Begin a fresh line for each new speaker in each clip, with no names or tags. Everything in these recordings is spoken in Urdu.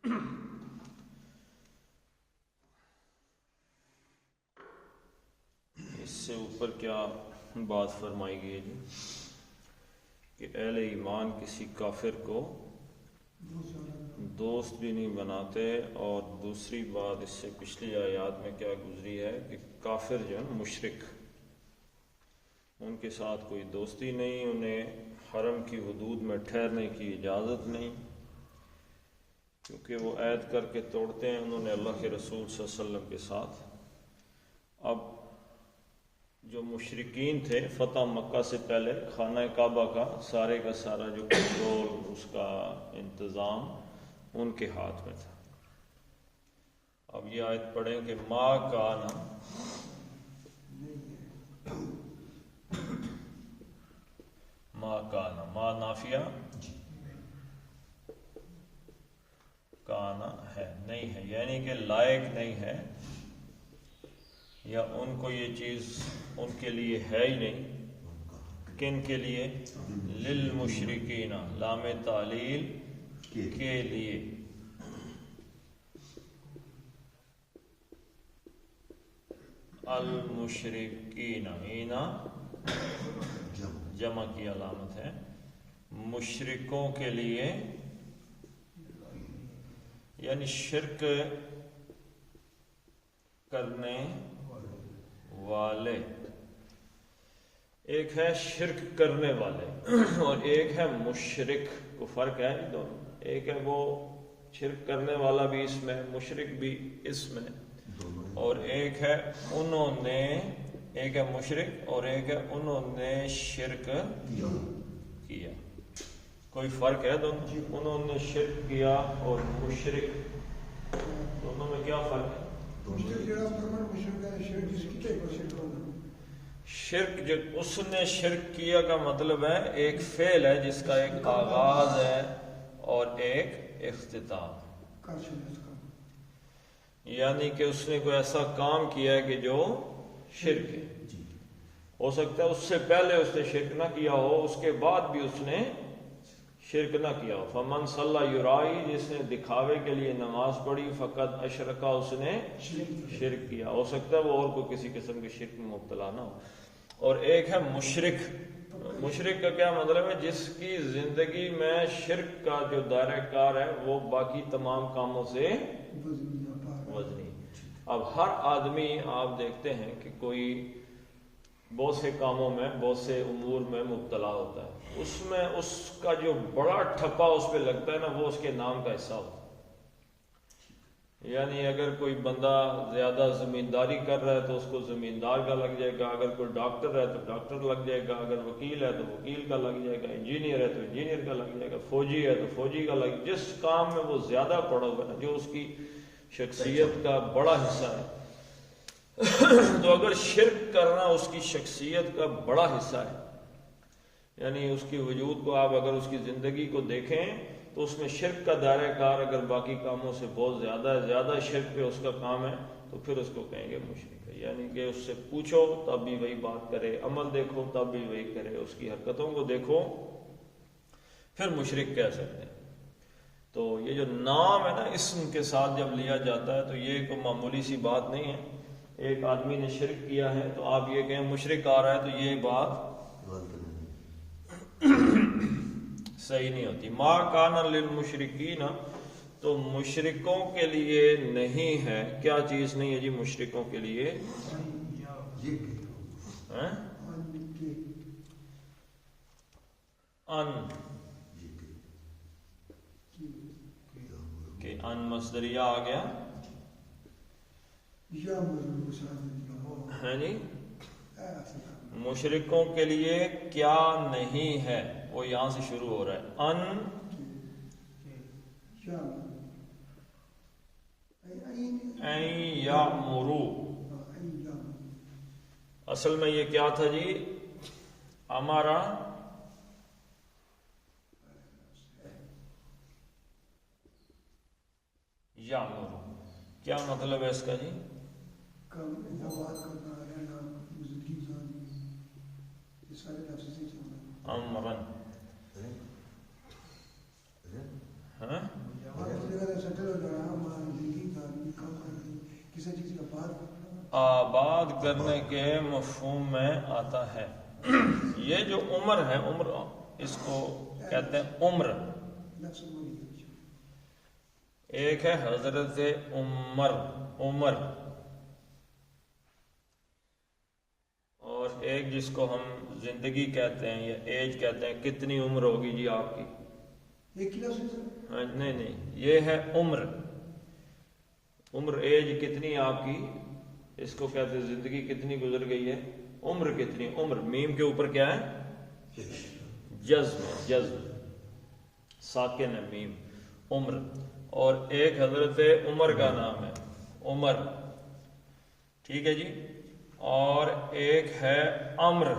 اس سے اوپر کیا بات فرمائی گئی ہے جی کہ اہل ایمان کسی کافر کو دوست بھی نہیں بناتے، اور دوسری بات اس سے پچھلی آیات میں کیا گزری ہے کہ کافر جو ہے مشرک، ان کے ساتھ کوئی دوستی نہیں، انہیں حرم کی حدود میں ٹھہرنے کی اجازت نہیں، کیونکہ وہ عہد کر کے توڑتے ہیں انہوں نے اللہ کے رسول صلی اللہ علیہ وسلم کے ساتھ۔ اب جو مشرکین تھے فتح مکہ سے پہلے خانہ کعبہ کا سارے کا سارا جو کنٹرول، اس کا انتظام ان کے ہاتھ میں تھا۔ اب یہ آیت پڑھیں کہ ما کان، ما کان، ما نافیہ، کانا ہے، نہیں ہے، یعنی کہ لائق نہیں ہے، یا ان کو یہ چیز ان کے لیے ہے ہی نہیں۔ کن کے لیے؟ للمشرکین، لام تعلیل کے لیے۔ المشرکین، اینا جمع کی علامت ہے، مشرکوں کے لیے، یعنی شرک کرنے والے۔ ایک ہے شرک کرنے والے اور ایک ہے مشرک، کو فرق ہے دونوں۔ ایک ہے وہ شرک کرنے والا بھی اس میں، مشرک بھی اس میں، اور ایک ہے انہوں نے، ایک ہے مشرک اور ایک ہے انہوں نے شرک کیا۔ کوئی فرق ہے دونوں؟ انہوں نے شرک کیا اور مشرک، دونوں میں کیا فرق ہے؟ شرک جو اس نے شرک کیا کا مطلب ہے ایک فعل ہے جس کا ایک آغاز ہے اور ایک اختتام، یعنی کہ اس نے کوئی ایسا کام کیا ہے کہ جو شرک ہے۔ ہو سکتا ہے اس سے پہلے اس نے شرک نہ کیا ہو، اس کے بعد بھی اس نے شرک نہ کیا ہو۔ فمن صلی یرائی، جس نے دکھاوے کے لیے نماز پڑھی، فقط اشرکا، اس نے شرک کیا۔ ہو سکتا ہے وہ اور کوئی کسی قسم کے شرک میں مبتلا نہ ہو۔ اور ایک ہے مشرک۔ مشرک کا کیا مطلب ہے؟ جس کی زندگی میں شرک کا جو دائرہ کار ہے وہ باقی تمام کاموں سے وزنی۔ اب ہر آدمی آپ دیکھتے ہیں کہ کوئی بہت سے کاموں میں، بہت سے امور میں مبتلا ہوتا ہے، اس میں اس کا جو بڑا ٹھپا اس پہ لگتا ہے نا، وہ اس کے نام کا حصہ ہوتا ہے۔ یعنی اگر کوئی بندہ زیادہ زمینداری کر رہا ہے تو اس کو زمیندار کا لگ جائے گا، اگر کوئی ڈاکٹر ہے تو ڈاکٹر لگ جائے گا، اگر وکیل ہے تو وکیل کا لگ جائے گا، انجینئر ہے تو انجینئر کا لگ جائے گا، فوجی ہے تو فوجی کا لگ، جس کام میں وہ زیادہ پڑا ہوا ہے، جو اس کی شخصیت کا بڑا حصہ ہے۔ تو اگر شرک کرنا اس کی شخصیت کا بڑا حصہ ہے، یعنی اس کی وجود کو آپ اگر اس کی زندگی کو دیکھیں تو اس میں شرک کا دائرہ کار اگر باقی کاموں سے بہت زیادہ ہے، زیادہ شرک پہ اس کا کام ہے، تو پھر اس کو کہیں گے مشرک ہے۔ یعنی کہ اس سے پوچھو تب بھی وہی بات کرے، عمل دیکھو تب بھی وہی کرے، اس کی حرکتوں کو دیکھو پھر مشرک کہہ سکتے ہیں۔ تو یہ جو نام ہے نا اسم کے ساتھ جب لیا جاتا ہے تو یہ کوئی معمولی سی بات نہیں ہے۔ ایک آدمی نے شرک کیا ہے تو آپ یہ کہیں مشرک آ رہا ہے تو یہ بات صحیح نہیں ہوتی۔ ما کان للمشرکین، تو مشرکوں کے لیے نہیں ہے، کیا چیز نہیں ہے جی مشرکوں کے لیے؟ ان، کہ ان مصدریہ آ گیا ہے جی، مشرکوں کے لیے کیا نہیں ہے، وہ یہاں سے شروع ہو رہا ہے۔ ان یامرو، اصل میں یہ کیا تھا جی؟ ہمارا یامرو، کیا مطلب ہے اس کا جی؟ امرن، آباد کرنے کے مفہوم میں آتا ہے۔ یہ جو عمر ہے، عمر اس کو کہتے ہیں عمر۔ ایک ہے حضرت عمر، اور ایک جس کو ہم زندگی کہتے ہیں یا ایج کہتے ہیں۔ کتنی عمر ہوگی جی آپ کی؟ نہیں، یہ ہے عمر۔ عمر ایج کتنی ہے آپ کی، اس کو کہتے ہیں زندگی کتنی گزر گئی ہے، عمر کتنی۔ عمر میم کے اوپر کیا ہے؟ جزم ساکن ہے میم، عمر۔ اور ایک حضرت عمر کا نام ہے عمر، ٹھیک ہے جی۔ اور ایک ہے عمر،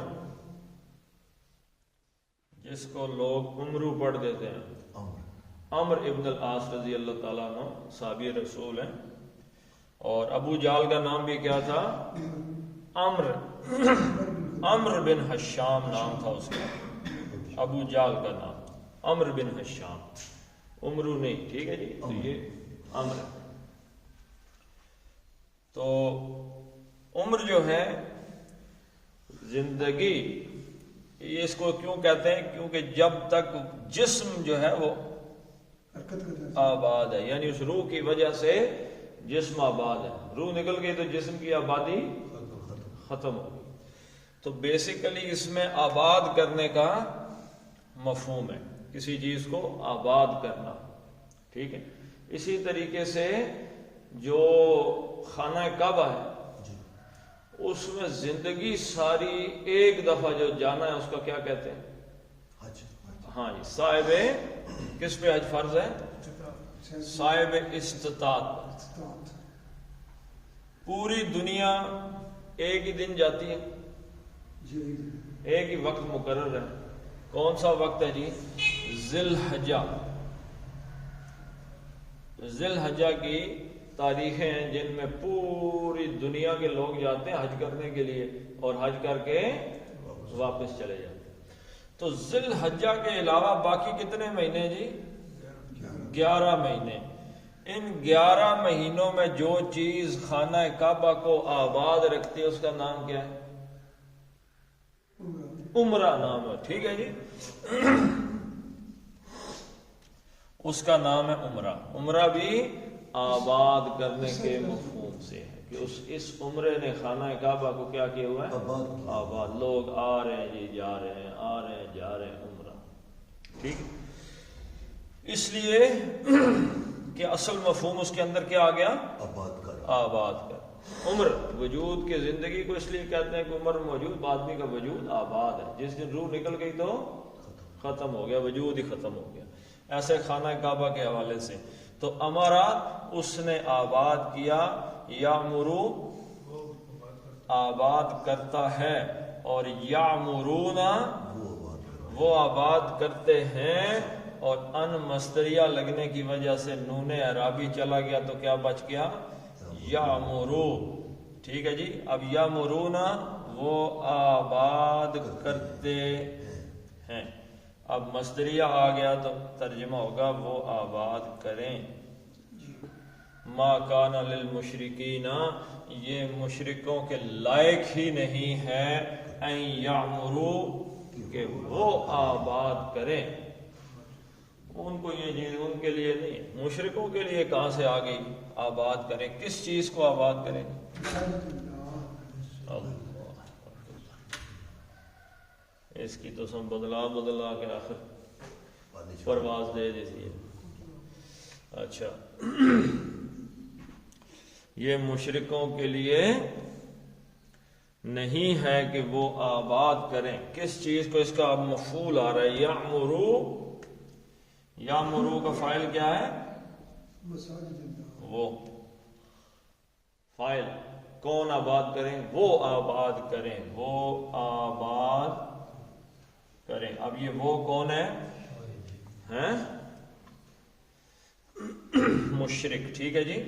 جس کو لوگ عمرو پڑھ دیتے ہیں۔ عمر ابن العاص رضی اللہ تعالیٰ عنہ صحابی رسول ہیں۔ اور ابو جال کا نام بھی کیا تھا؟ عمر بن حشام نام تھا اس کا، ابو جال کا نام عمر بن حشام، عمرو نہیں، ٹھیک ہے جی۔ تو یہ عمر، تو عمر جو ہے زندگی، یہ اس کو کیوں کہتے ہیں؟ کیونکہ جب تک جسم جو ہے وہ آباد ہے، یعنی اس روح کی وجہ سے جسم آباد ہے۔ روح نکل گئی تو جسم کی آبادی ختم ہو گئی۔ تو بیسیکلی اس میں آباد کرنے کا مفہوم ہے، کسی چیز کو آباد کرنا، ٹھیک ہے۔ اسی طریقے سے جو خانہ کعبہ ہے، اس میں زندگی ساری ایک دفعہ جو جانا ہے اس کا کیا کہتے ہیں؟ حج۔ ہاں جی، صاحب کس پہ حج فرض ہے؟ صاحب استطاعت۔ پوری دنیا ایک ہی دن جاتی ہے، ایک ہی وقت مقرر ہے۔ کون سا وقت ہے جی؟ ذی الحجہ۔ ذی الحجہ کی تاریخیں ہیں جن میں پوری دنیا کے لوگ جاتے ہیں حج کرنے کے لیے، اور حج کر کے واپس چلے جاتے ہیں۔ تو ذی الحجہ کے علاوہ باقی کتنے مہینے جی؟ 11 مہینے۔ ان 11 مہینوں میں جو چیز خانہ کعبہ کو آباد رکھتی ہے اس کا نام کیا ہے؟ عمرہ نام ہے، ٹھیک ہے جی۔ اس کا نام ہے عمرہ۔ عمرہ بھی آباد کرنے کے مفہوم سے ہے کہ اس عمرے نے خانہ کعبہ کو کیا کیا ہوا ہے؟ آباد۔ لوگ آ رہے ہیں جی، جا رہے ہیں، آ رہے ہیں، جا رہے ہیں، عمرہ، ٹھیک ہے۔ اس لیے کہ اصل مفہوم اس کے اندر کیا آ گیا؟ آباد کر۔ عمر وجود کے زندگی کو اس لیے کہتے ہیں کہ عمر موجود، آدمی کا وجود آباد ہے۔ جس دن روح نکل گئی تو ختم ہو گیا، وجود ہی ختم ہو گیا۔ ایسے خانہ کعبہ کے حوالے سے تو امارات اس نے آباد کیا، یامرو آباد کرتا ہے، اور یامرون وہ آباد کرتے ہیں۔ اور ان مصدریہ لگنے کی وجہ سے نون اعرابی چلا گیا تو کیا بچ گیا؟ یامرو، ٹھیک ہے جی۔ اب یامرون وہ آباد کرتے ہیں، اب مصدریہ آ گیا تو ترجمہ ہوگا وہ آباد کریں۔ ما کان للمشرکین، یہ مشرکوں کے لائق ہی نہیں ہے ان یعمرو، کہ وہ آباد کریں۔ ان کو یہ چیز ان کے لیے نہیں، مشرکوں کے لیے کہاں سے آ گئی آباد کریں؟ کس چیز کو آباد کریں؟ اس کی تو سم بدلا کے آخر پرواز دے دیتی ہے۔ اچھا، یہ مشرکوں کے لیے نہیں ہے کہ وہ آباد کریں۔ کس چیز کو؟ اس کا مفعول آ رہا ہے یعمرو۔ یعمرو کا فاعل کیا ہے؟ وہ فاعل۔ کون آباد کریں؟ وہ آباد کریں، وہ آباد کریں۔ اب یہ وہ کون ہے؟ ہیں؟ مشرک، ٹھیک ہے جی۔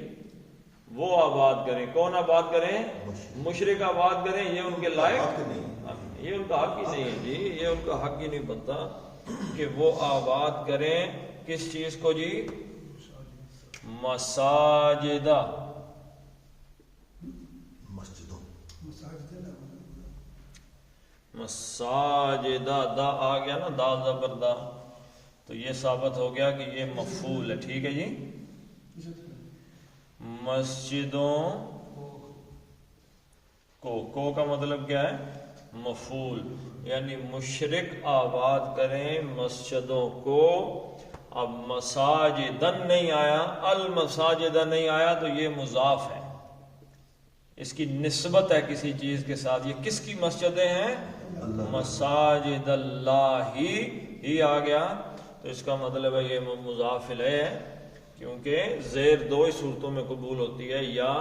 وہ آباد کریں، کون آباد کریں؟ مشرک آباد کریں۔ یہ ان کے لائق نہیں، یہ ان کا حق ہی نہیں ہے جی، یہ ان کا حق ہی نہیں بنتا کہ وہ آباد کریں۔ کس چیز کو جی؟ مساجدہ، مساجدہ، دا آ گیا نا، دا زبر دا، تو یہ ثابت ہو گیا کہ یہ مفعول ہے. ٹھیک ہے جی. مسجدوں کو کا مطلب کیا ہے؟ مفعول، یعنی مشرک آباد کریں مسجدوں کو. اب مساجدن نہیں آیا، المساجدہ نہیں آیا، تو یہ مضاف ہے، اس کی نسبت ہے کسی چیز کے ساتھ. یہ کس کی مسجدیں ہیں؟ مساجد اللہ ہی آ گیا، تو اس کا مطلب ہے یہ مضاف الیہ ہے، کیونکہ زیر دو ہی صورتوں میں قبول ہوتی ہے، یا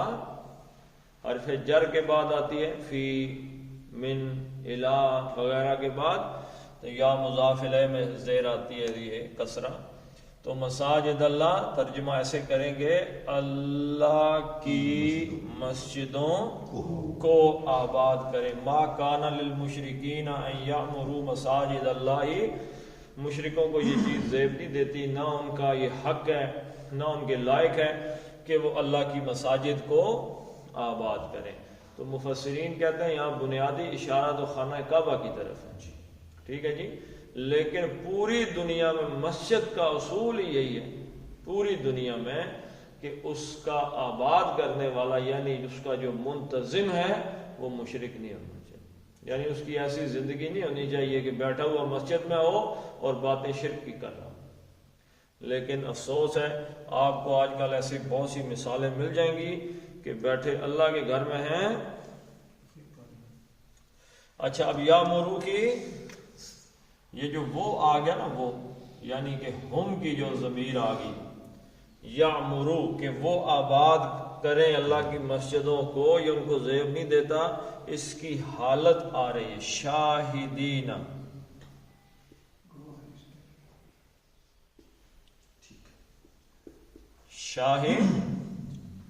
حرف جر کے بعد آتی ہے، فی، من، الا وغیرہ کے بعد، تو یا مضاف الیہ میں زیر آتی ہے یہ کسرہ. تو مساجد اللہ ترجمہ ایسے کریں گے، اللہ کی مسجدوں کو آباد کریں. ما کان للمشرکین ان یعمروا مساجد اللہ، مشرکوں کو یہ چیز زیب نہیں دیتی، نہ ان کا یہ حق ہے، نہ ان کے لائق ہے کہ وہ اللہ کی مساجد کو آباد کریں. تو مفسرین کہتے ہیں یہاں بنیادی اشارہ تو خانہ کعبہ کی طرف ہے. ٹھیک ہے جی. لیکن پوری دنیا میں مسجد کا اصول یہی ہے، پوری دنیا میں، کہ اس کا آباد کرنے والا، یعنی اس کا جو منتظم ہے، وہ مشرک نہیں ہونا چاہیے. یعنی اس کی ایسی زندگی نہیں ہونی چاہیے کہ بیٹھا ہوا مسجد میں ہو اور باتیں شرک کی کر رہا ہو. لیکن افسوس ہے، آپ کو آج کل ایسی بہت سی مثالیں مل جائیں گی کہ بیٹھے اللہ کے گھر میں ہیں. اچھا، اب یا مرو کی یہ جو وہ آ گیا نا، وہ یعنی کہ ہم کی جو ضمیر آ گئی، یا مرو کہ وہ آباد کریں اللہ کی مسجدوں کو، یہ ان کو زیب نہیں دیتا. اس کی حالت آ رہی ہے شاہدین،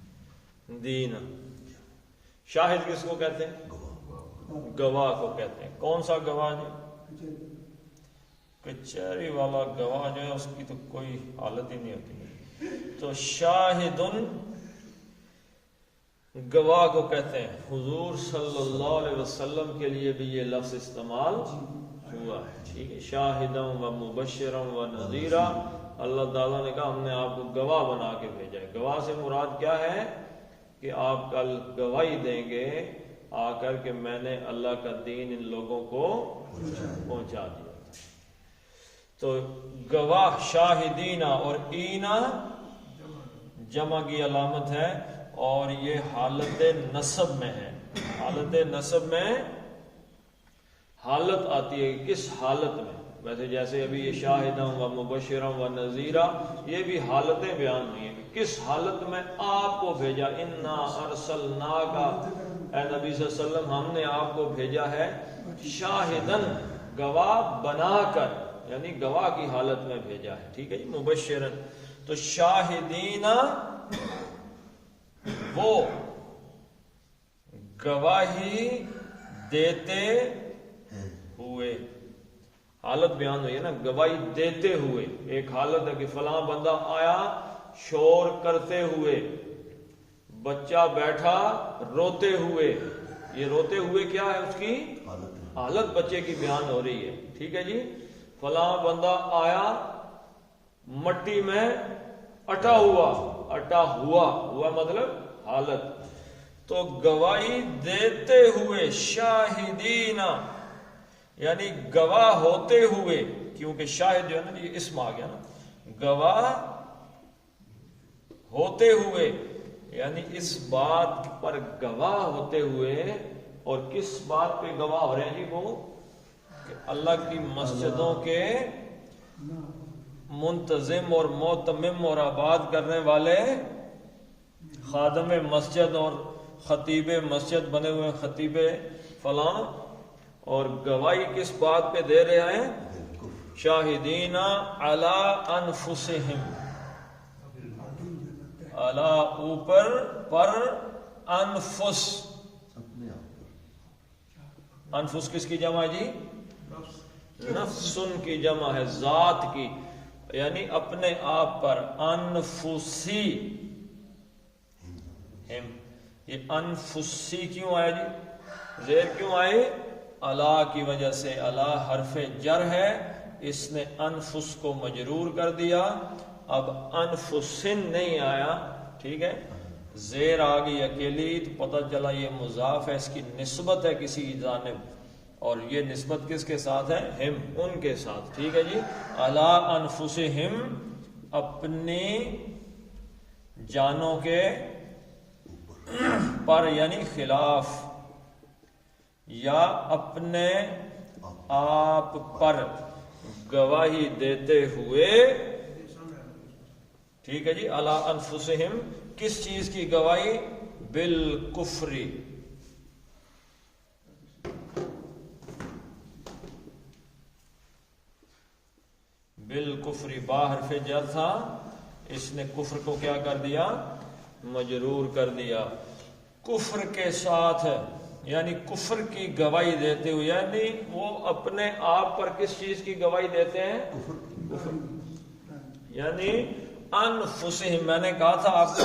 شاہدین. شاہد کس کو کہتے ہیں؟ گواہ کو کہتے ہیں. کون سا گواہ جی؟ کچہری والا گواہ جو ہے اس کی تو کوئی حالت ہی نہیں ہوتی. تو شاہدن گواہ کو کہتے ہیں. حضور صلی اللہ علیہ وسلم کے لیے بھی یہ لفظ استعمال ہوا ہے. ٹھیک ہے. شاہداً و مبشراً و نذیرا، اللہ تعالیٰ نے کہا ہم نے آپ کو گواہ بنا کے بھیجا ہے. گواہ سے مراد کیا ہے؟ کہ آپ کل گواہی دیں گے آ کر کہ میں نے اللہ کا دین ان لوگوں کو پہنچا دیا. تو گواہ شاہدینہ، اور اینا جمع کی علامت ہے، اور یہ حالت نصب میں ہے. حالت نصب میں حالت آتی ہے، کس حالت میں؟ ویسے جیسے ابھی یہ شاہداً و مبشراً و نذیرا، یہ بھی حالتیں بیان ہوئی ہیں کہ کس حالت میں آپ کو بھیجا. انا ارسلناک، اے نبی صلی اللہ علیہ وسلم ہم نے آپ کو بھیجا ہے شاہداً، گواہ بنا کر، یعنی گواہ کی حالت میں بھیجا ہے. ٹھیک ہے جی. مبشراً، تو شاہدین وہ گواہی دیتے ہوئے. حالت بیان ہوئی ہے نا، گواہی دیتے ہوئے. ایک حالت ہے کہ فلاں بندہ آیا شور کرتے ہوئے، بچہ بیٹھا روتے ہوئے. یہ روتے ہوئے کیا ہے؟ اس کی حالت بچے کی بیان ہو رہی ہے. ٹھیک ہے جی. فلاں بندہ آیا مٹی میں اٹا ہوا مطلب حالت. تو گواہی دیتے ہوئے، شاہدین یعنی گواہ ہوتے ہوئے، کیونکہ شاہد جو ہے نا یہ اسم آ گیا نا، گواہ ہوتے ہوئے، یعنی اس بات پر گواہ ہوتے ہوئے. اور کس بات پہ گواہ ہو رہے ہیں جی؟ وہ کہ اللہ کی مسجدوں کے منتظم اور معتمم اور آباد کرنے والے خادم مسجد اور خطیب مسجد بنے ہوئے خطیب فلاں. اور گواہی کس بات پہ دے رہے ہیں؟ شاہدین علی انفسہم، علی اوپر، پر، انفس. انفس کس کی جمع ہے جی؟ نفسن کی جمع ہے، ذات کی، یعنی اپنے آپ پر. انفسی ہم، یہ انفسی کیوں آیا جی؟ زیر کیوں آئے؟ الا کی وجہ سے، الا حرف جر ہے، اس نے انفس کو مجرور کر دیا. اب انفسن نہیں آیا، ٹھیک ہے، زیر آ گئی اکیلی، تو پتہ چلا یہ مضاف ہے، اس کی نسبت ہے کسی جانب، اور یہ نسبت کس کے ساتھ ہے؟ ہم، ان کے ساتھ. ٹھیک ہے جی. الا انفسہم، اپنی جانوں کے پر یعنی خلاف، یا اپنے آپ پر گواہی دیتے ہوئے. ٹھیک ہے جی. الا انفسہم، کس چیز کی گواہی؟ بالکفر. بالکفر، با حرف جر تھا، اس نے کفر کو کیا کر دیا؟ مجرور کر دیا. کفر کے ساتھ، یعنی کفر کی گواہی دیتے ہوئے، یعنی وہ اپنے آپ پر کس چیز کی گواہی دیتے ہیں؟ کفر. یعنی انفسہم، میں نے کہا تھا آپ کو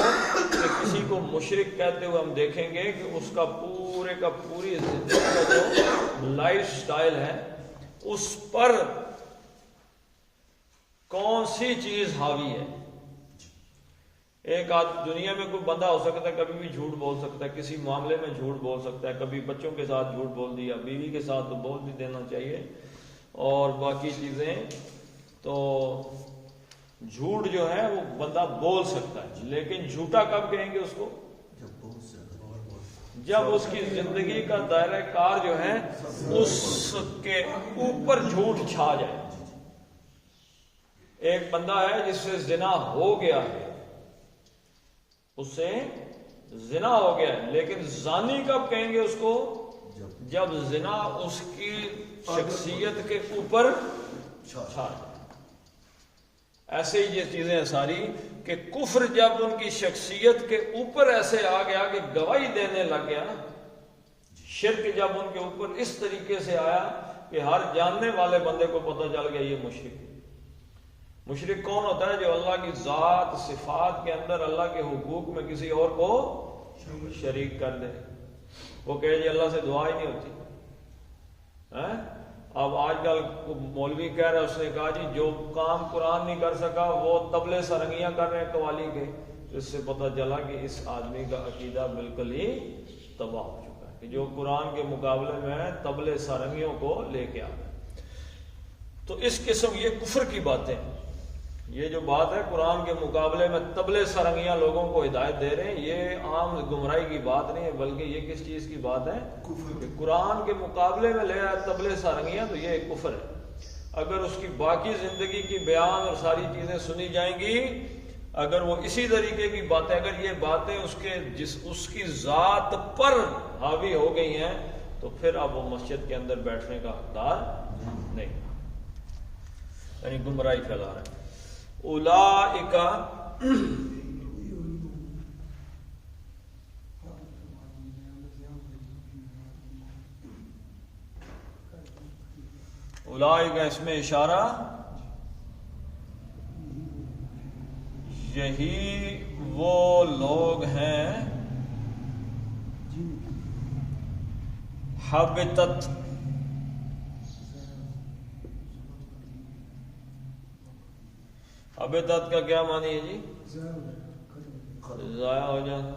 کہ کسی کو مشرک کہتے ہوئے ہم دیکھیں گے کہ اس کا پورے کا پوری زندگی کا جو لائف سٹائل ہے اس پر کون سی چیز حاوی ہے. ایک دنیا میں کوئی بندہ ہو سکتا ہے کبھی بھی جھوٹ بول سکتا ہے، کسی معاملے میں جھوٹ بول سکتا ہے، کبھی بچوں کے ساتھ جھوٹ بول دیا، بیوی کے ساتھ تو بول بھی دینا چاہیے، اور باقی چیزیں. تو جھوٹ جو ہے وہ بندہ بول سکتا ہے، لیکن جھوٹا کب کہیں گے اس کو؟ جب اس کی زندگی کا دائرہ کار جو ہے اس کے اوپر جھوٹ چھا جائے. ایک بندہ ہے جس سے زنا ہو گیا ہے، اس سے زنا ہو گیا ہے، لیکن زانی کب کہیں گے اس کو؟ جب زنا اس کی شخصیت کے اوپر چھا جائے. ایسے ہی یہ چیزیں ہیں ساری کہ کفر جب ان کی شخصیت کے اوپر ایسے آ گیا کہ گواہی دینے لگ گیا، شرک جب ان کے اوپر اس طریقے سے آیا کہ ہر جاننے والے بندے کو پتہ چل گیا یہ مشرک ہے. مشرک کون ہوتا ہے؟ جو اللہ کی ذات صفات کے اندر اللہ کے حقوق میں کسی اور کو شریک کر دے. وہ کہے جی اللہ سے دعا ہی نہیں ہوتی. اب آج کل مولوی کہہ رہا ہے، اس نے کہا جی جو کام قرآن نہیں کر سکا وہ طبلے سرنگیاں کر رہے ہیں قوالی کے. اس سے پتہ چلا کہ اس آدمی کا عقیدہ بالکل ہی تباہ ہو چکا ہے کہ جو قرآن کے مقابلے میں طبلے سرنگیوں کو لے کے آ گئے. تو اس قسم یہ کفر کی باتیں، یہ جو بات ہے قرآن کے مقابلے میں طبلے سرنگیاں لوگوں کو ہدایت دے رہے ہیں، یہ عام گمراہی کی بات نہیں ہے، بلکہ یہ کس چیز کی بات ہے؟ کہ قرآن کے مقابلے میں لے رہا ہے طبلے سرنگیاں، تو یہ ایک کفر ہے. اگر اس کی باقی زندگی کی بیان اور ساری چیزیں سنی جائیں گی، اگر وہ اسی طریقے کی باتیں، اگر یہ باتیں اس کی ذات پر حاوی ہو گئی ہیں، تو پھر اب وہ مسجد کے اندر بیٹھنے کا حقدار نہیں، یعنی گمراہی پھیلا رہا ہے. اولئک اولئک اس میں اشارہ، یہی وہ لوگ ہیں حبطت، حبطت کا کیا معنی ہے جی؟ ضائع ہو جانا،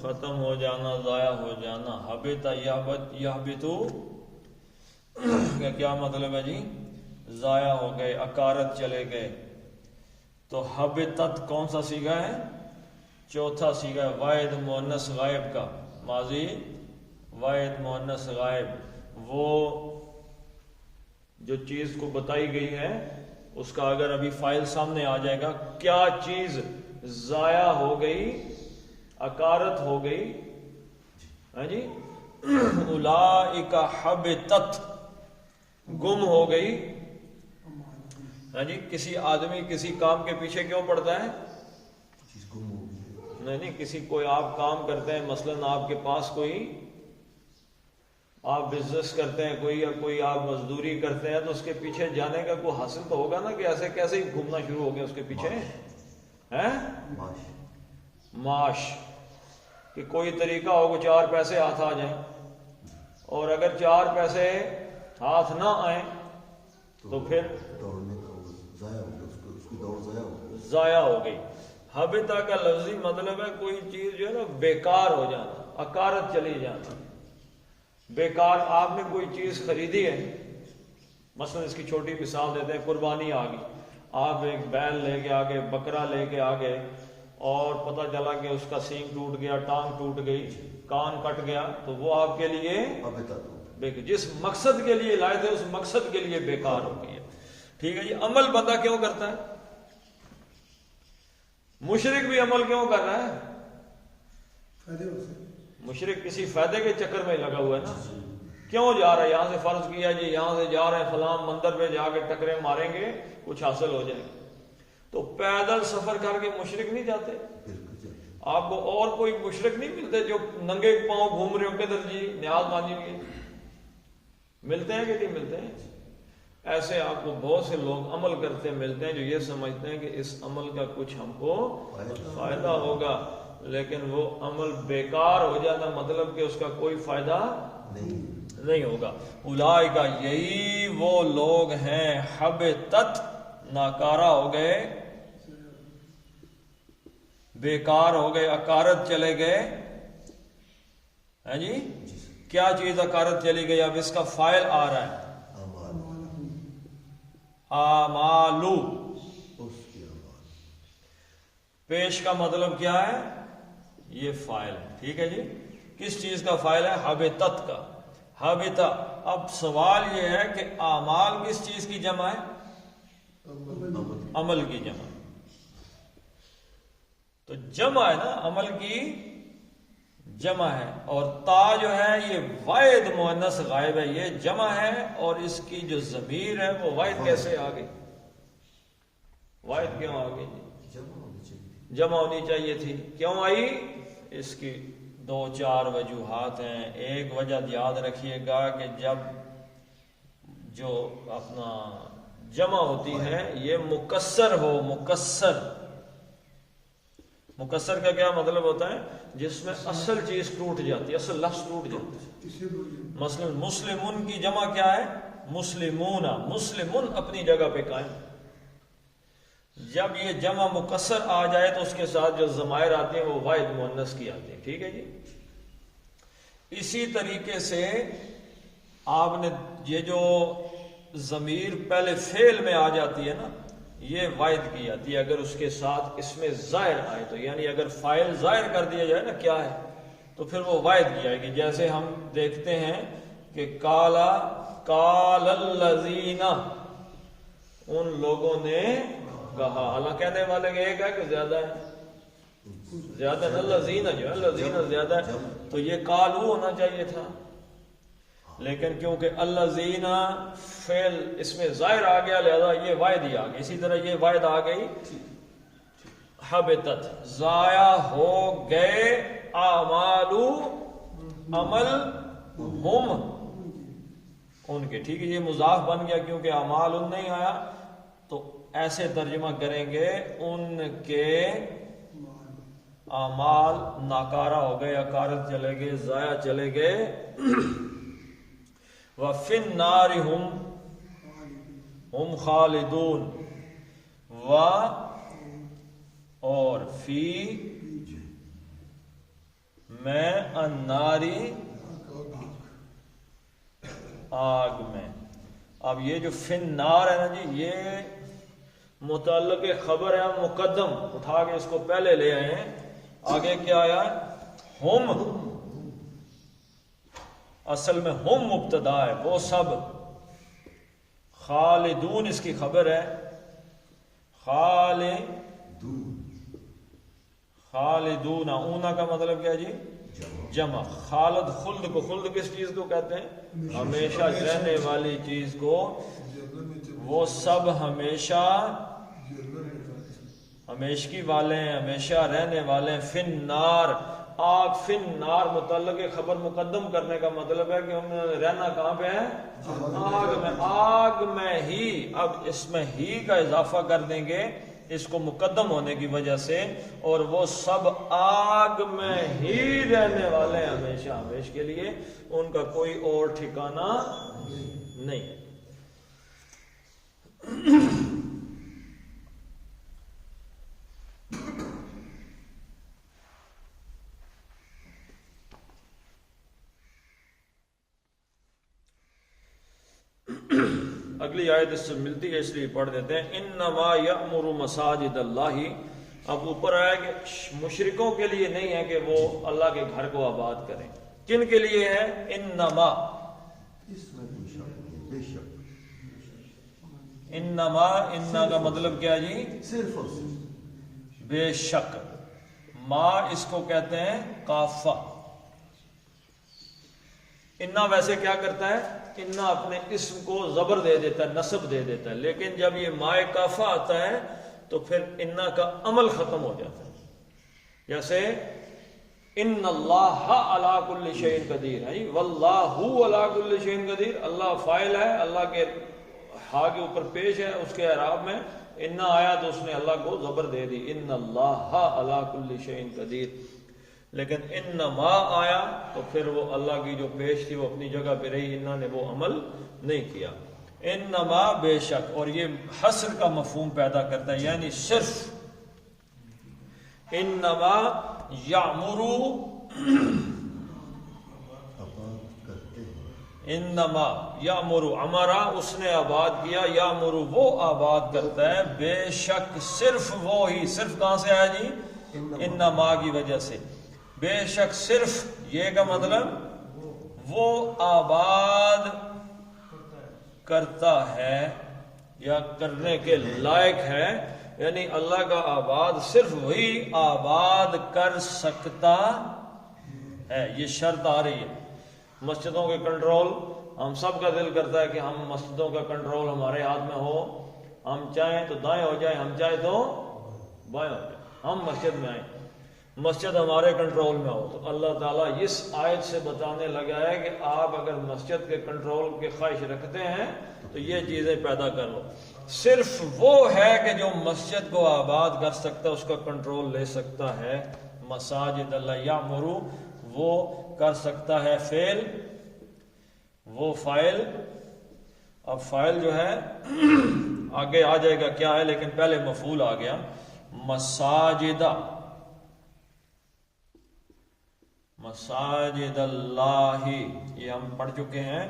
ختم ہو جانا، ضائع ہو جانا. حبط یحبطو کا کیا مطلب ہے جی؟ ضائع ہو گئے، اکارت چلے گئے. تو حبطت کون سا صیغہ ہے؟ چوتھا صیغہ ہے واحد مؤنث غائب کا، ماضی واحد مؤنث غائب. وہ جو چیز کو بتائی گئی ہے اس کا اگر ابھی فائل سامنے آ جائے گا، کیا چیز ضائع ہو گئی، اکارت ہو گئی، ہاں جی. اولئک حبطت، گم ہو گئی. ہاں جی. کسی آدمی کسی کام کے پیچھے کیوں پڑتا ہے؟ نہیں، کسی کوئی آپ کام کرتے ہیں، مثلاً آپ کے پاس کوئی آپ بزنس کرتے ہیں کوئی، یا کوئی آپ مزدوری کرتے ہیں، تو اس کے پیچھے جانے کا کوئی حاصل تو ہوگا نا، کہ ایسے کیسے ہی گھومنا شروع ہو گیا اس کے پیچھے ہیں؟ معاش. کہ کوئی طریقہ ہو کہ 4 پیسے ہاتھ آ جائیں، اور اگر 4 پیسے ہاتھ نہ آئیں تو پھر ضائع ہو گئی۔ حبطہ کا لفظی مطلب ہے کوئی چیز جو ہے نا بیکار ہو جانا، اکارت چلی جانا، بیکار۔ آپ نے کوئی چیز خریدی ہے، مثلا اس کی چھوٹی مثال دیتے ہیں، قربانی آ گئی، آپ ایک بیل لے کے آگے، بکرا لے کے آگے، اور پتہ چلا کہ اس کا سینگ ٹوٹ گیا، ٹانگ ٹوٹ گئی، کان کٹ گیا، تو وہ آپ کے لیے جس مقصد کے لیے لائے تھے اس مقصد کے لیے بیکار ہو گئی ہے۔ ٹھیک ہے جی۔ عمل بندہ کیوں کرتا ہے؟ مشرک بھی عمل کیوں کر رہا ہے؟ مشرک کسی فائدے کے چکر میں لگا ہوا ہے نا، کیوں جا رہا ہے؟ یہاں سے فرض کیا جی یہاں سے جا رہے ہیں فلاں مندر پہ، جا کے ٹکرے ماریں گے، کچھ حاصل ہو جائے گا۔ تو پیدل سفر کر کے مشرک نہیں جاتے؟ آپ کو اور کوئی مشرک نہیں ملتے جو ننگے پاؤں گھوم رہے ہو کدھر جی نیاز مانی ہوئی؟ ملتے ہیں کہ نہیں ملتے ہیں؟ ایسے آپ کو بہت سے لوگ عمل کرتے ملتے ہیں جو یہ سمجھتے ہیں کہ اس عمل کا کچھ ہم کو فائدہ ہوگا، لیکن وہ عمل بیکار ہو جانا مطلب کہ اس کا کوئی فائدہ نہیں ہوگا۔ اولئک، یہی وہ لوگ ہیں، حبطت، ناکارہ ہو گئے، بیکار ہو گئے، اکارت چلے گئے۔ ہاں جی، کیا چیز اکارت چلی گئی؟ اب اس کا فائل آ رہا ہے، آمالو، پیش کا مطلب کیا ہے؟ یہ فائل ہے۔ ٹھیک ہے جی، کس چیز کا فائل ہے؟ حبطت کا، حبطہ۔ اب سوال یہ ہے کہ اعمال کس چیز کی جمع ہے؟ عمل کی جمع۔ تو جمع ہے نا، عمل کی جمع ہے، اور تا جو ہے یہ واحد مؤنث غائب ہے، یہ جمع ہے، اور اس کی جو ضمیر ہے وہ واحد کیسے آ گئی؟ واحد کیوں آ گئی جی؟ جمع ہونی چاہیے تھی، کیوں آئی؟ اس کی 2-4 وجوہات ہیں۔ ایک وجہ یاد رکھیے گا کہ جب جو اپنا جمع ہوتی ہے یہ مکسر ہو، مکسر کا کیا مطلب ہوتا ہے؟ جس میں اصل چیز ٹوٹ جاتی ہے، اصل لفظ ٹوٹ جاتا ہے۔ مثلا مسلمون کی جمع کیا ہے؟ مسلمون، مسلمون اپنی جگہ پہ قائم۔ جب یہ جمع مکسر آ جائے تو اس کے ساتھ جو ضمائر آتے ہیں وہ واحد مؤنث کی آتے ہیں۔ ٹھیک ہے جی۔ اسی طریقے سے آپ نے یہ جو ضمیر پہلے فعل میں آ جاتی ہے نا، یہ واحد کی جاتی ہے اگر اس کے ساتھ اس میں ظاہر آئے تو، یعنی اگر فاعل ظاہر کر دیا جائے نا کیا ہے تو پھر وہ واحد کی جائے گی۔ جیسے ہم دیکھتے ہیں کہ قال الذین، ان لوگوں نے کہا، حالانکہ کہنے والے کہ ایک ہے کہ زیادہ ہے؟ زیادہ ہے، الذین جو ہے، الذین زیادہ ہے، تو یہ قالوا ہونا چاہیے تھا، لیکن کیونکہ الذین فعل اس میں ظاہر آ گیا لہذا یہ واحد ہی آ گئی۔ اسی طرح یہ واحد آ گئی، حبطت، ضائع ہو گئے، اعمالو، عمل، ہم، ان کے۔ ٹھیک ہے، یہ مضاف بن گیا کیونکہ اعمال ان نہیں آیا، تو ایسے ترجمہ کریں گے ان کے اعمال ناکارہ ہو گئے، اکارت چلے گئے، ضائع چلے گئے۔ وَفِي النَّارِ ہم خالدون، اور فی میں، الناری آگ میں۔ اب یہ جو فی النار ہے نا جی، یہ متعلق خبر ہے، مقدم اٹھا کے اس کو پہلے لے آئے ہیں۔ آگے کیا آیا؟ ہم، اصل میں ہم مبتدا ہے، وہ سب، خالدون اس کی خبر ہے، خالدون، اونا کا مطلب کیا جی؟ جمع۔ خالد، خلد کو، خلد کس چیز کو کہتے ہیں؟ ہمیشہ رہنے والی چیز کو، وہ سب ہمیشہ ہمیشگی والے ہیں، ہمیشہ رہنے والے ہیں۔ فی النار، آگ، فی النار متعلق خبر مقدم کرنے کا مطلب ہے کہ ہم نے رہنا کہاں پہ ہے؟ آگ میں، آگ میں ہی۔ اب اس میں ہی کا اضافہ کر دیں گے اس کو مقدم ہونے کی وجہ سے، اور وہ سب آگ میں ہی رہنے والے ہیں ہمیشہ ہمیشہ کے لیے، ان کا کوئی اور ٹھکانہ نہیں ہے۔ اگلی آیت اس سے ملتی ہے اس لیے پڑھ دیتے ہیں۔ انما یأمر مساجد اللہ، اب اوپر آیا کہ مشرکوں کے لیے نہیں ہے کہ وہ اللہ کے گھر کو آباد کریں، کن کے لیے ہے؟ انما، انما انا کا مطلب کیا جی؟
صرف اور صرف،
بے شک، ما اس کو کہتے ہیں کافہ۔ انا ویسے کیا کرتا ہے؟ انا اپنے اسم کو زبر دے دیتا ہے، نصب دے دیتا ہے، لیکن جب یہ مائے کافہ آتا ہے تو پھر انا کا عمل ختم ہو جاتا ہے۔ جیسے ان اللہ علی کل شیء قدیر ہے، واللہ علی کل شیء قدیر، اللہ فاعل ہے، اللہ کے ہا کے اوپر پیش ہے، اس کے اعراب میں انا آیا تو اس نے اللہ کو زبر دے دی، ان اللہ علی کل شیء قدیر۔ لیکن انما آیا تو پھر وہ اللہ کی جو پیش تھی وہ اپنی جگہ پہ رہی، انہوں نے وہ عمل نہیں کیا۔ انما بے شک، اور یہ حصر کا مفہوم پیدا کرتا ہے، یعنی صرف انما یعمرو، انما یعمرو، امرا اس نے آباد کیا، یعمرو وہ آباد کرتا ہے، بے شک صرف وہ ہی، صرف کہاں سے آیا جی؟ انما کی وجہ سے، بے شک صرف، یہ کا مطلب وہ آباد کرتا ہے یا کرنے کے لائق ہے، یعنی اللہ کا آباد صرف وہی آباد کر سکتا ہے۔ یہ شرط آ رہی ہے۔ مسجدوں کے کنٹرول، ہم سب کا دل کرتا ہے کہ ہم مسجدوں کا کنٹرول ہمارے ہاتھ میں ہو، ہم چاہیں تو دائیں ہو جائیں، ہم چاہیں تو بائیں ہو جائیں، ہم مسجد میں آئیں، مسجد ہمارے کنٹرول میں ہو۔ تو اللہ تعالیٰ اس آیت سے بتانے لگا ہے کہ آپ اگر مسجد کے کنٹرول کی خواہش رکھتے ہیں تو یہ چیزیں پیدا کر لو۔ صرف وہ ہے کہ جو مسجد کو آباد کر سکتا ہے، اس کا کنٹرول لے سکتا ہے۔ مساجد اللہ یعمرو، وہ کر سکتا ہے فعل، وہ فاعل، اب فاعل جو ہے آگے آ جائے گا کیا ہے، لیکن پہلے مفعول آ گیا، مساجدہ، مساجد اللہ، یہ ہم پڑھ چکے ہیں۔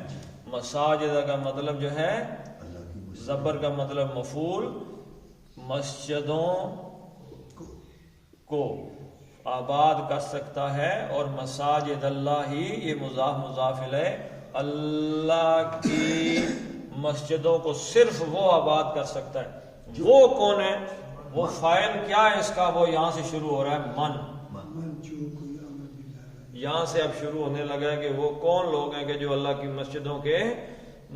مساجدہ کا مطلب جو ہے، زبر کا مطلب مفعول، مسجدوں کو آباد کر سکتا ہے، اور مساجد اللہ، یہ مضاف مضاف الیہ، اللہ کی مسجدوں کو صرف وہ آباد کر سکتا ہے۔ وہ کون ہے؟ وہ فاعل کیا ہے اس کا؟ وہ یہاں سے شروع ہو رہا ہے، من، یہاں سے اب شروع ہونے لگا ہے کہ وہ کون لوگ ہیں کہ جو اللہ کی مسجدوں کے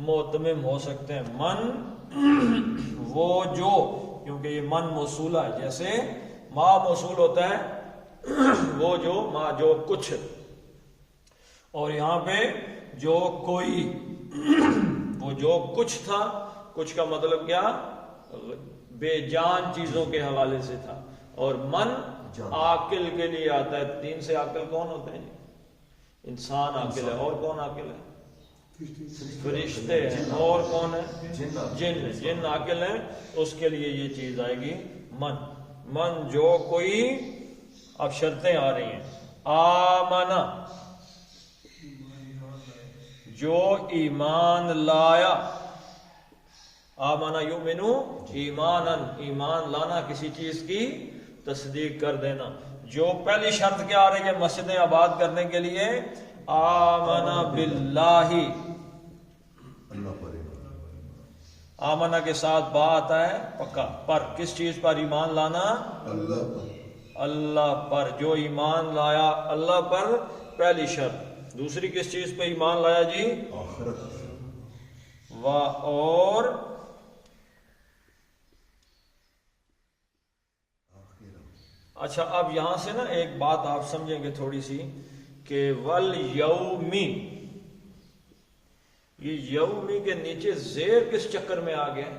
مؤتمم ہو سکتے ہیں۔ من، وہ جو، کیونکہ یہ من موصولہ ہے، جیسے ما موصول ہوتا ہے وہ جو، ما جو کچھ، اور یہاں پہ جو کوئی، وہ جو کچھ تھا، کچھ کا مطلب کیا؟ بے جان چیزوں کے حوالے سے تھا۔ اور من عاقل کے لیے آتا ہے۔ تین سے عاقل کون ہوتے ہیں؟ انسان عاقل ہے، اور کون عاقل ہے؟ فرشتے ہیں، اور کون ہے؟ جن، جن عاقل ہیں، اس کے لیے یہ چیز آئے گی من۔ من جو کوئی، اب شرطیں آ رہی ہیں، آمنا، جو ایمان لایا، آمنا یؤمنو ایمانا، ایمان لانا، کسی چیز کی تصدیق کر دینا۔ جو پہلی شرط کیا آ رہی ہے مسجدیں آباد کرنے کے لیے؟ آمنا باللہ، آمنا کے ساتھ با آتا ہے پکا، پر کس چیز پر ایمان لانا؟ اللہ پر۔ جو ایمان لایا اللہ پر، پہلی شرط۔ دوسری کس چیز پہ ایمان لایا جی؟ اور اچھا، اب یہاں سے نا ایک بات آپ سمجھیں گے تھوڑی سی، کہ والیومی، یہ یومی کے نیچے زیر کس چکر میں آ گیا؟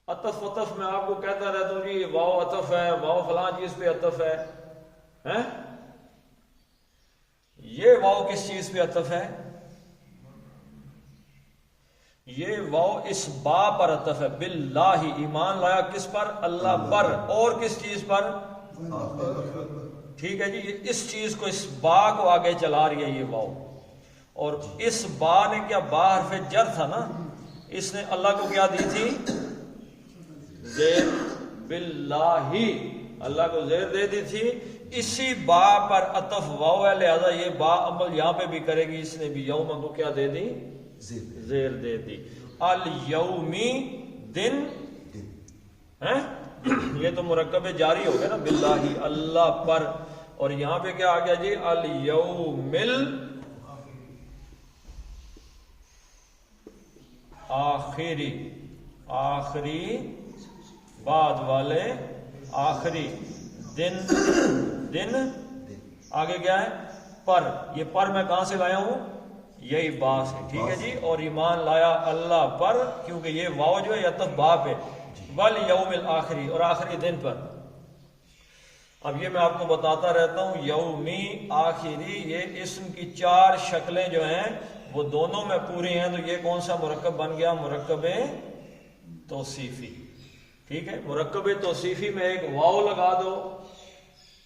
عطف وطف میں آپ کو کہتا رہتا ہوں جی واو عطف ہے، واو فلاں چیز پہ عطف ہے، ہیں؟ یہ واو کس چیز پہ عطف ہے؟ یہ واو اس با پر عطف ہے، باللہ، ایمان لایا کس پر؟ اللہ پر، اور کس چیز پر؟ ٹھیک ہے جی، اس چیز کو، اس با کو آگے چلا رہی ہے یہ واو، اور اس با نے کیا، با حرف جر تھا نا، اس نے اللہ کو کیا دی تھی؟ زیر، باللہ، اللہ کو زیر دے دی تھی، اسی با پر عطف واو ہے، لہذا یہ با عمل یہاں پہ بھی کرے گی، اس نے بھی یوم کو کیا دے دی؟ زیر دے دی۔ الیومی، دن ہیں، یہ تو مرکب جاری ہو گیا نا، باللہ، اللہ پر، اور یہاں پہ کیا آ گیا جی؟ الیومل آخری، آخری بعد والے، آخری دن، دن آگے کیا ہے؟ پر، یہ پر میں کہاں سے لایا ہوں؟ یہی با سے، ٹھیک ہے جی، اور ایمان لایا اللہ پر، کیونکہ یہ واو جو ہے یہ عطف با پہ، والیوم الآخری، اور آخری دن پر۔ اب یہ میں آپ کو بتاتا رہتا ہوں، یومی، آخری، یہ اسم کی چار شکلیں جو ہیں وہ دونوں میں پوری ہیں، تو یہ کون سا مرکب بن گیا؟ مرکب توصیفی، ٹھیک ہے؟ مرکب توصیفی میں ایک واو لگا دو،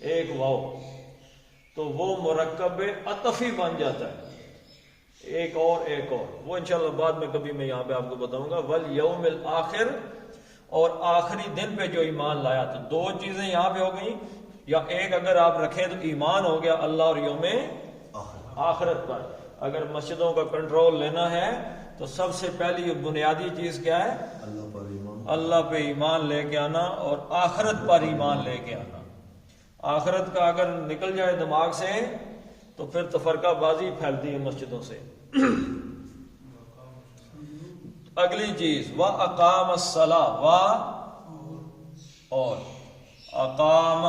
ایک واو، تو وہ مرکب عطفی بن جاتا ہے، ایک اور، ایک اور، وہ انشاءاللہ بعد میں کبھی میں یہاں پہ آپ کو بتاؤں گا۔ والیوم الآخر، اور آخری دن پہ جو ایمان لایا، تو دو چیزیں یہاں پہ ہو گئیں، یا ایک اگر آپ رکھیں تو ایمان ہو گیا اللہ اور یوم آخرت پر۔ اگر مسجدوں کا کنٹرول لینا ہے تو سب سے پہلی بنیادی چیز کیا ہے؟ اللہ پہ ایمان لے کے آنا، اور آخرت پر ایمان لے کے آنا۔ آخرت کا اگر نکل جائے دماغ سے تو پھر تفرقہ بازی پھیلتی ہے مسجدوں سے۔ اگلی چیز، وَأَقَامَ الصَّلَاةَ، اور اقام،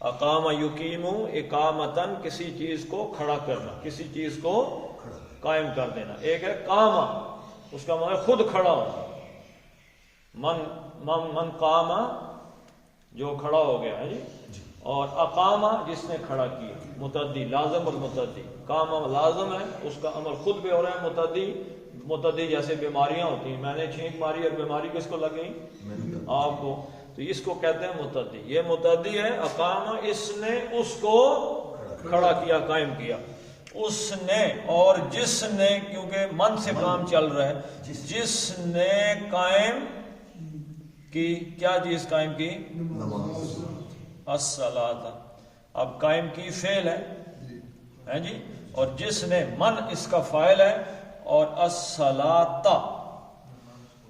اقام یقیم، اقامتن، کسی چیز کو کھڑا کرنا، کسی چیز کو قائم کر دینا۔ ایک ہے قامہ، اس کا مطلب خود کھڑا ہونا، من قامہ، جو کھڑا ہو گیا ہے جی، اور اقامہ، جس نے کھڑا کیا، متعدی، لازم اور متعدی۔ قامہ لازم ہے، اس کا عمل خود پہ ہو رہا ہے، متعدی جیسے بیماریاں ہوتی ہیں، میں نے چھینک ماری اور بیماری کس کو لگ گئی؟ آپ کو، تو اس کو کہتے ہیں متعدی۔ یہ متعدی ہے، اقامہ، اس نے اس کو کھڑا کیا، قائم کیا، اس نے، اور جس نے، کیونکہ من سے کام چل رہا ہے، جس نے قائم کی، کیا چیز قائم کی؟ الصلاۃ، اب قائم کی فعل ہے جی، اور جس نے، من اس کا فاعل ہے، اور الصلاۃ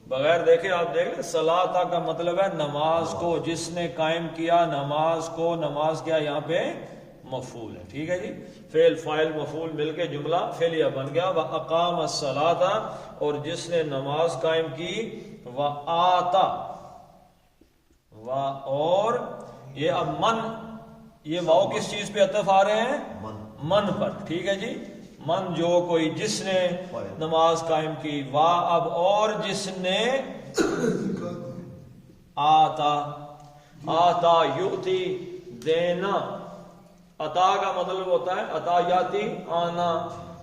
بغیر دیکھے آپ دیکھ لیں، صلاۃ کا مطلب ہے نماز کو، جس نے قائم کیا نماز کو، نماز کیا یہاں پہ مفعول ہے، ٹھیک ہے جی، فعل فاعل مفعول مل کے جملہ فعلیہ بن گیا۔ وَأَقَامَ الصَّلَاةَ، اور جس نے نماز قائم کی، وَآتَى، اور یہ اب من، یہ واؤ کس چیز پہ عطف آ رہے ہیں؟ من پر، ٹھیک ہے جی، من جو کوئی، جس نے نماز قائم کی، وا اب، اور جس نے آتا، آتا یؤتی، دینا، عطا کا مطلب ہوتا ہے عطا یاتی، آنا،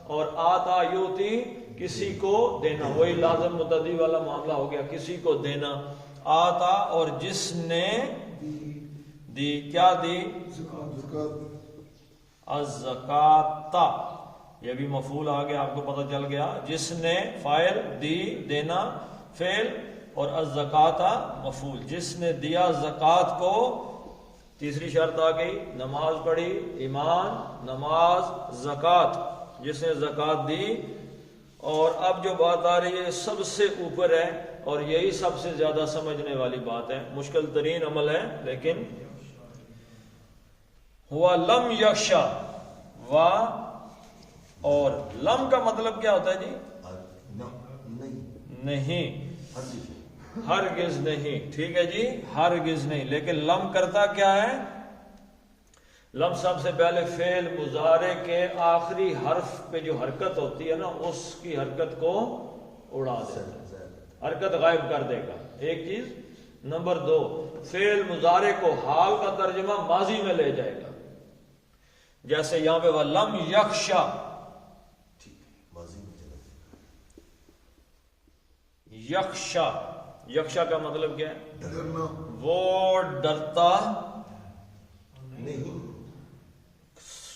اور آتا یؤتی، کسی کو دینا، وہی لازم متعدی والا معاملہ ہو گیا، کسی کو دینا۔ آتا، اور جس نے دی، کیا دی؟ الزکات، یہ بھی مفعول آ گیا، آپ کو پتہ چل گیا، جس نے فاعل، دی دینا فعل، اور الزکات مفعول، جس نے دیا زکات کو۔ تیسری شرط آ گئی، نماز پڑھی، ایمان، نماز، زکات، جس نے زکات دی۔ اور اب جو بات آ رہی ہے سب سے اوپر ہے، اور یہی سب سے زیادہ سمجھنے والی بات ہے، مشکل ترین عمل ہے، لیکن ہوا لم یخشا، وا، اور لم کا مطلب کیا ہوتا ہے جی؟ نہیں، ہرگز نہیں، ٹھیک ہے جی، ہرگز نہیں، لیکن لم کرتا کیا ہے؟ لم سب سے پہلے فعل مضارع کے آخری حرف پہ جو حرکت ہوتی ہے نا، اس کی حرکت کو اڑا دیتا ہے، حرکت غائب کر دے گا، ایک چیز۔ نمبر 2، فعل مضارع کو حال کا ترجمہ ماضی میں لے جائے گا، جیسے یہاں پہ وَلَمْ يَخْشَى،
ٹھیک ہے، ماضی میں چلا جائے گا۔
یخشا، یخشا کا مطلب کیا ہے؟
ڈرنا،
وہ ڈرتا
نہیں،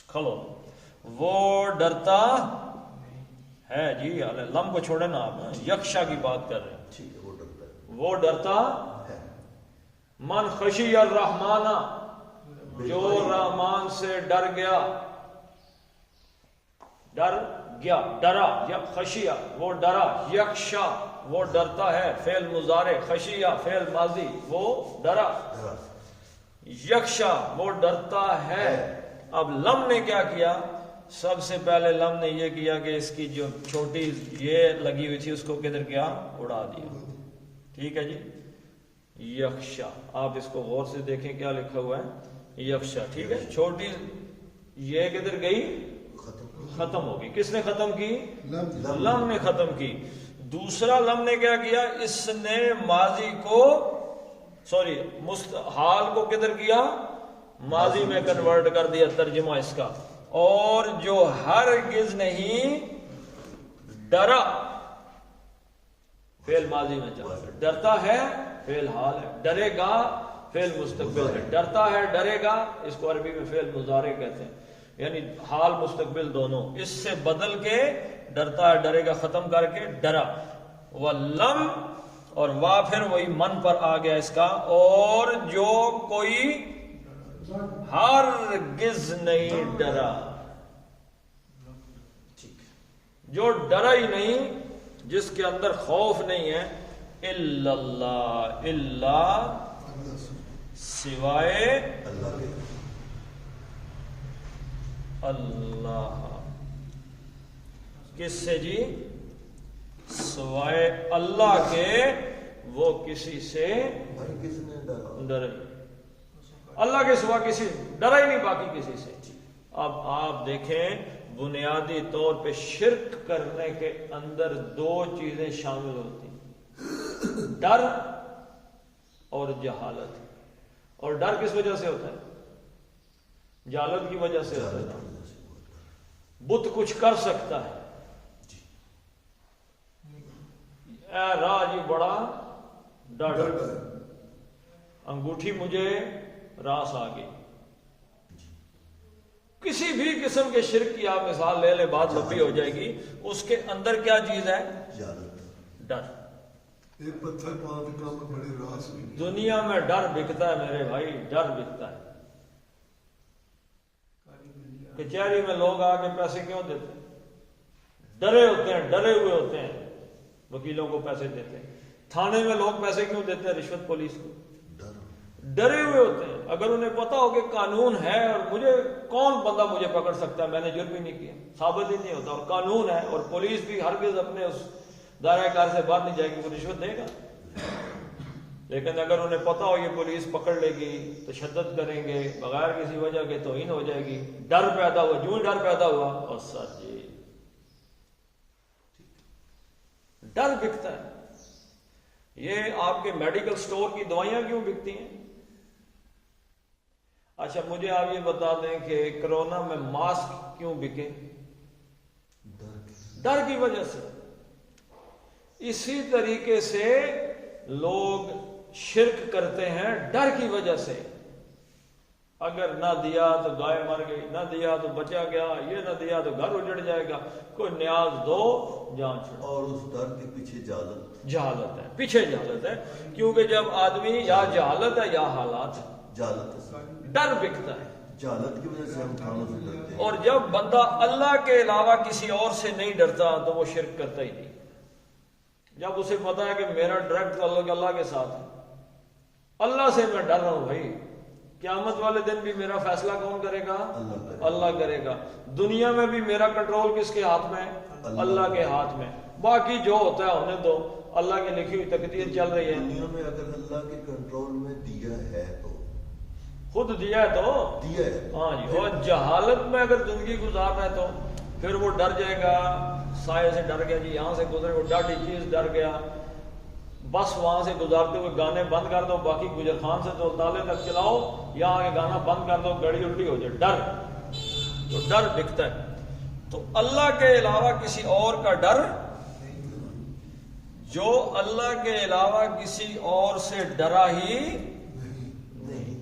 کھلو، وہ ڈرتا ہے جی، لم کو چھوڑے نا آپ، یکشا کی بات کر رہے ہیں،
ٹھیک ہے، وہ ڈرتا ہے،
وہ ڈرتا
ہے۔
من خشی الرحمن، جو رحمان سے ڈر گیا، ڈر گیا، ڈرا، یک خشیہ وہ ڈرا، یکشا وہ ڈرتا ہے، فعل مضارع، خشیہ فعل ماضی، وہ ڈرا،
ڈرا،
یکشا وہ ڈرتا ہے۔ اب لم نے کیا کیا؟ سب سے پہلے لم نے یہ کیا کہ اس کی جو چھوٹی یہ لگی ہوئی تھی اس کو کدھر کیا؟ اڑا دیا، ٹھیک ہے جی، یکشا۔ آپ اس کو غور سے دیکھیں کیا لکھا ہوا ہے، یکشا، ٹھیک ہے، چھوٹی یہ کدھر گئی؟ ختم ہوگی، کس نے ختم کی؟ لم نے ختم کی۔ دوسرا لم نے کیا کیا؟ اس نے ماضی کو حال کو کدھر کیا؟ ماضی میں کنورٹ کر دیا، ترجمہ اس کا۔ اور جو ہرگز نہیں ڈرا، فعل ماضی میں چلا گیا، ڈرتا ہے فعل حال ہے، ڈرے گا فعل مستقبل ہے، ڈرتا ہے ڈرے گا، اس کو عربی میں فعل مضارع کہتے ہیں، یعنی حال مستقبل دونوں، اس سے بدل کے ڈرتا ہے ڈرے گا ختم کر کے ڈرا۔ وَلَمْ اور وا پھر وہی من پر آ گیا اس کا، اور جو کوئی ہرگز نہیں ڈرا، جو ڈرا ہی نہیں، جس کے اندر خوف نہیں ہے، الا اللہ، الا سوائے
اللہ کے،
اللہ، کس سے جی؟ سوائے اللہ کے وہ کسی سے
بھائی کس نے ڈرا؟
ڈرے، اللہ کے سوا کسی ڈرا ہی نہیں باقی کسی سے۔ اب آپ دیکھیں بنیادی طور پہ شرک کرنے کے اندر دو چیزیں شامل ہوتی ہیں، ڈر اور جہالت۔ اور ڈر کس وجہ سے ہوتا ہے؟ جہالت کی وجہ سے ہوتا ہے۔ بت کچھ کر سکتا ہے، اے راہ جی بڑا ڈر، انگوٹھی مجھے راس آ گئی، کسی بھی قسم کے شرک کی آپ مثال لے لیں، بات لمبی ہو جائے گی، اس کے اندر کیا چیز ہے؟ ڈر۔
ایک پتھر پاؤں کے کام میں بڑی راس ہوئی۔
دنیا میں ڈر بکتا ہے میرے بھائی، ڈر بکتا ہے۔ کچہری میں لوگ آ کے پیسے کیوں دیتے ہیں؟ ڈرے ہوتے ہیں، ڈرے ہوئے ہوتے ہیں، وکیلوں کو پیسے دیتے ہیں۔ تھانے میں لوگ پیسے کیوں دیتے ہیں رشوت پولیس کو؟ ڈرے ہوئے ہوتے ہیں۔ اگر انہیں پتا ہو کہ قانون ہے اور مجھے کون بندہ مجھے پکڑ سکتا ہے، میں نے جرم ہی نہیں کیا، ثابت ہی نہیں ہوتا، اور قانون ہے، اور پولیس بھی ہرگز اپنے اس دائرہ کار سے باہر نہیں جائے گی، وہ رشوت دے گا۔ لیکن اگر انہیں پتا ہو یہ پولیس پکڑ لے گی، تشدد کریں گے، بغیر کسی وجہ کے توہین ہو جائے گی، ڈر پیدا ہوا، جو ڈر پیدا ہوا، اور سر جی ڈر بکتا ہے۔ یہ آپ کے میڈیکل سٹور کی دوائیاں کیوں بکتی ہیں؟ اچھا مجھے آپ یہ بتا دیں کہ کرونا میں ماسک کیوں بکے؟ ڈر کی وجہ سے۔ اسی طریقے سے لوگ شرک کرتے ہیں ڈر کی وجہ سے، اگر نہ دیا تو گائے مر گئی، نہ دیا تو بچا گیا، یہ نہ دیا تو گھر اجڑ جائے گا، کوئی نیاز دو جان چھوڑو۔
اور اس ڈر کے پیچھے
جہالت ہے، پیچھے جہالت ہے، کیونکہ جب آدمی یا جہالت ہے یا حالات ہے، ڈر بکتا ہے۔
جہالت کی وجہ سے ہم کھانوں سے ڈرتے ہیں،
اور جب بندہ اللہ کے علاوہ کسی اور سے نہیں ڈرتا تو وہ شرک کرتا ہی نہیں۔ جب اسے پتا ہے کہ میرا ڈائریکٹ تعلق اللہ کے ساتھ ہے، اللہ سے میں ڈر رہا ہوں بھائی، قیامت والے دن بھی میرا فیصلہ کون کرے گا؟ اللہ کرے گا۔ دنیا میں بھی میرا کنٹرول کس کے ہاتھ میں ہے؟ اللہ کے ہاتھ میں۔ باقی جو ہوتا ہے ہونے دو، اللہ کی لکھی ہوئی تقدیر چل رہی ہے۔
دنیا میں اگر اللہ کے کنٹرول میں دیا ہے تو
خود دیا ہے تو
دیا ہے،
ہاں جی۔ اور جہالت میں اگر زندگی گزار رہے تو پھر وہ ڈر جائے گا، سائے سے ڈر گیا جی، یہاں سے گزرے وہ ڈاٹی چیز ڈر گیا، بس وہاں سے گزارتے ہوئے گانے بند کر دو، باقی گجر خان سے تو تالے تک چلاؤ، یہاں آگے گانا بند کر دو، گاڑی الٹی ہو جائے، ڈر، تو ڈر دکھتا ہے۔ تو اللہ کے علاوہ کسی اور کا ڈر، جو اللہ کے علاوہ کسی اور سے ڈرا ہی
نہیں،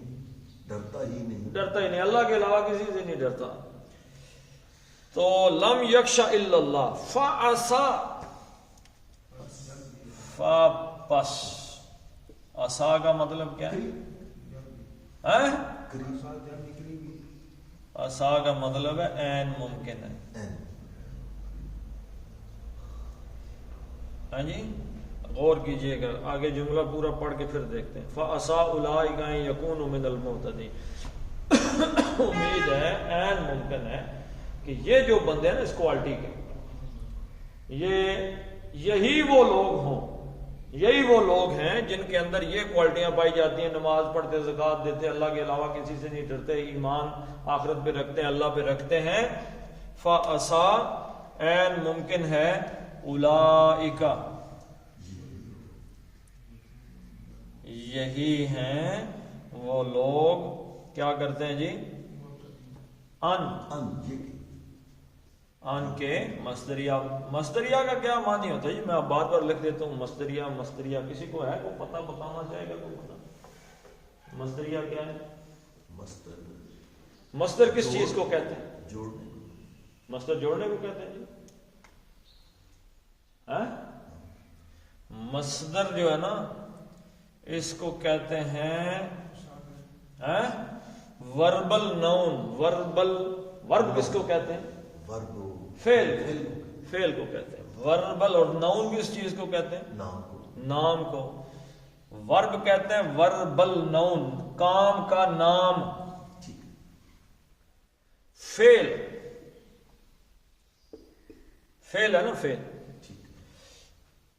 ڈرتا ہی نہیں،
اللہ کے علاوہ کسی سے نہیں ڈرتا۔ تو لم یخشى الا اللہ، فعسا، پس، عصا کا مطلب کیا ہے؟ عصا کا مطلب ہے عین ممکن ہے۔ ہاں جی، غور کیجئے گا، آگے جملہ پورا پڑھ کے پھر دیکھتے ہیں۔ فَعَسَىٰ أُولَٰئِكَ أَن يَكُونُوا مِنَ الْمُهْتَدِينَ، امید ہے، عین ممکن ہے کہ یہ جو بندے ہیں نا اس کوالٹی کے، یہی وہ لوگ ہوں، یہی وہ لوگ ہیں جن کے اندر یہ کوالٹیاں پائی جاتی ہیں، نماز پڑھتے، زکوٰۃ دیتے، اللہ کے علاوہ کسی سے نہیں ڈرتے، ایمان آخرت پہ رکھتے ہیں، اللہ پہ رکھتے ہیں۔ فَعَسَىٰ، عین ممکن ہے، اولئک، یہی ہیں وہ لوگ، کیا کرتے ہیں جی؟ ان کے مصدریہ کا کیا معنی ہوتا ہے جی؟ میں اب بار بار لکھ دیتا ہوں، مصدریہ کسی کو ہے کوئی پتہ بتانا چاہے گا کوئی پتہ؟ مصدریہ کیا ہے؟ مصدر کس چیز کو کہتے ہیں؟
جوڑنے،
مصدر جوڑنے کو کہتے ہیں جی۔ مصدر جو ہے نا اس کو کہتے ہیں وربل نون، ورب کس کو کہتے ہیں؟ فعل کو کہتے ہیں وربل، اور نون کس چیز کو کہتے ہیں؟ نام کو۔ ورب کہتے ہیں وربل نون، کام کا نام۔ فعل ہے نا، فعل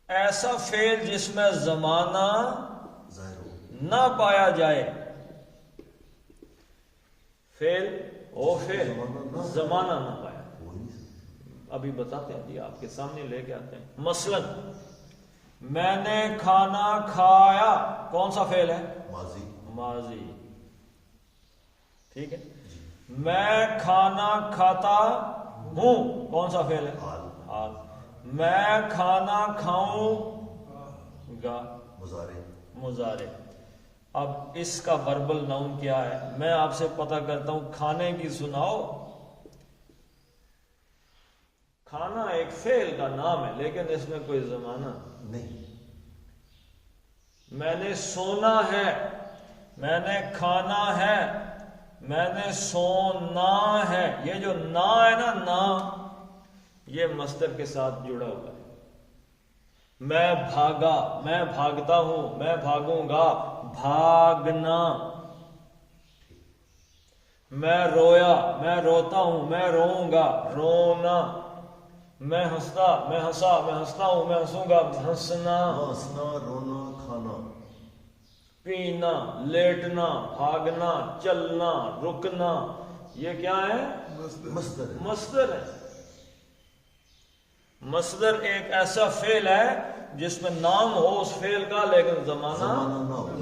ایسا فعل جس میں زمانہ نہ پایا جائے، فعل زمانہ نہ پایا، ابھی بتاتے ہیں جی، آپ کے سامنے لے کے آتے ہیں۔ مثلا میں نے کھانا کھایا، کون سا فعل ہے؟ ماضی، ٹھیک ہے۔ میں کھانا کھاتا ہوں، کون سا فعل ہے؟ حال۔ میں کھانا کھاؤں گا، مضارع۔ اب اس کا وربل ناؤن کیا ہے؟ میں آپ سے پتہ کرتا ہوں، کھانے کی سناؤ۔ کھانا ایک فعل کا نام ہے لیکن اس میں کوئی زمانہ
نہیں۔
میں نے سونا ہے، میں نے کھانا ہے، میں نے سونا ہے، یہ جو نا ہے نا، نا یہ مصدر کے ساتھ جڑا ہوا ہے۔ میں بھاگا، میں بھاگتا ہوں، میں بھاگوں گا، بھاگنا۔ میں رویا، میں روتا ہوں، میں روؤں گا، رونا۔ میں ہنستا، میں ہنسا، میں ہنستا ہوں، میں ہنسوں گا، ہنسنا۔
ہنسنا، رونا، کھانا۔
پینا، لیٹنا، بھاگنا، چلنا، رکنا، یہ کیا ہے؟ مصدر ہے۔ مصدر ایک ایسا فعل ہے جس میں نام ہو اس فعل کا لیکن زمانہ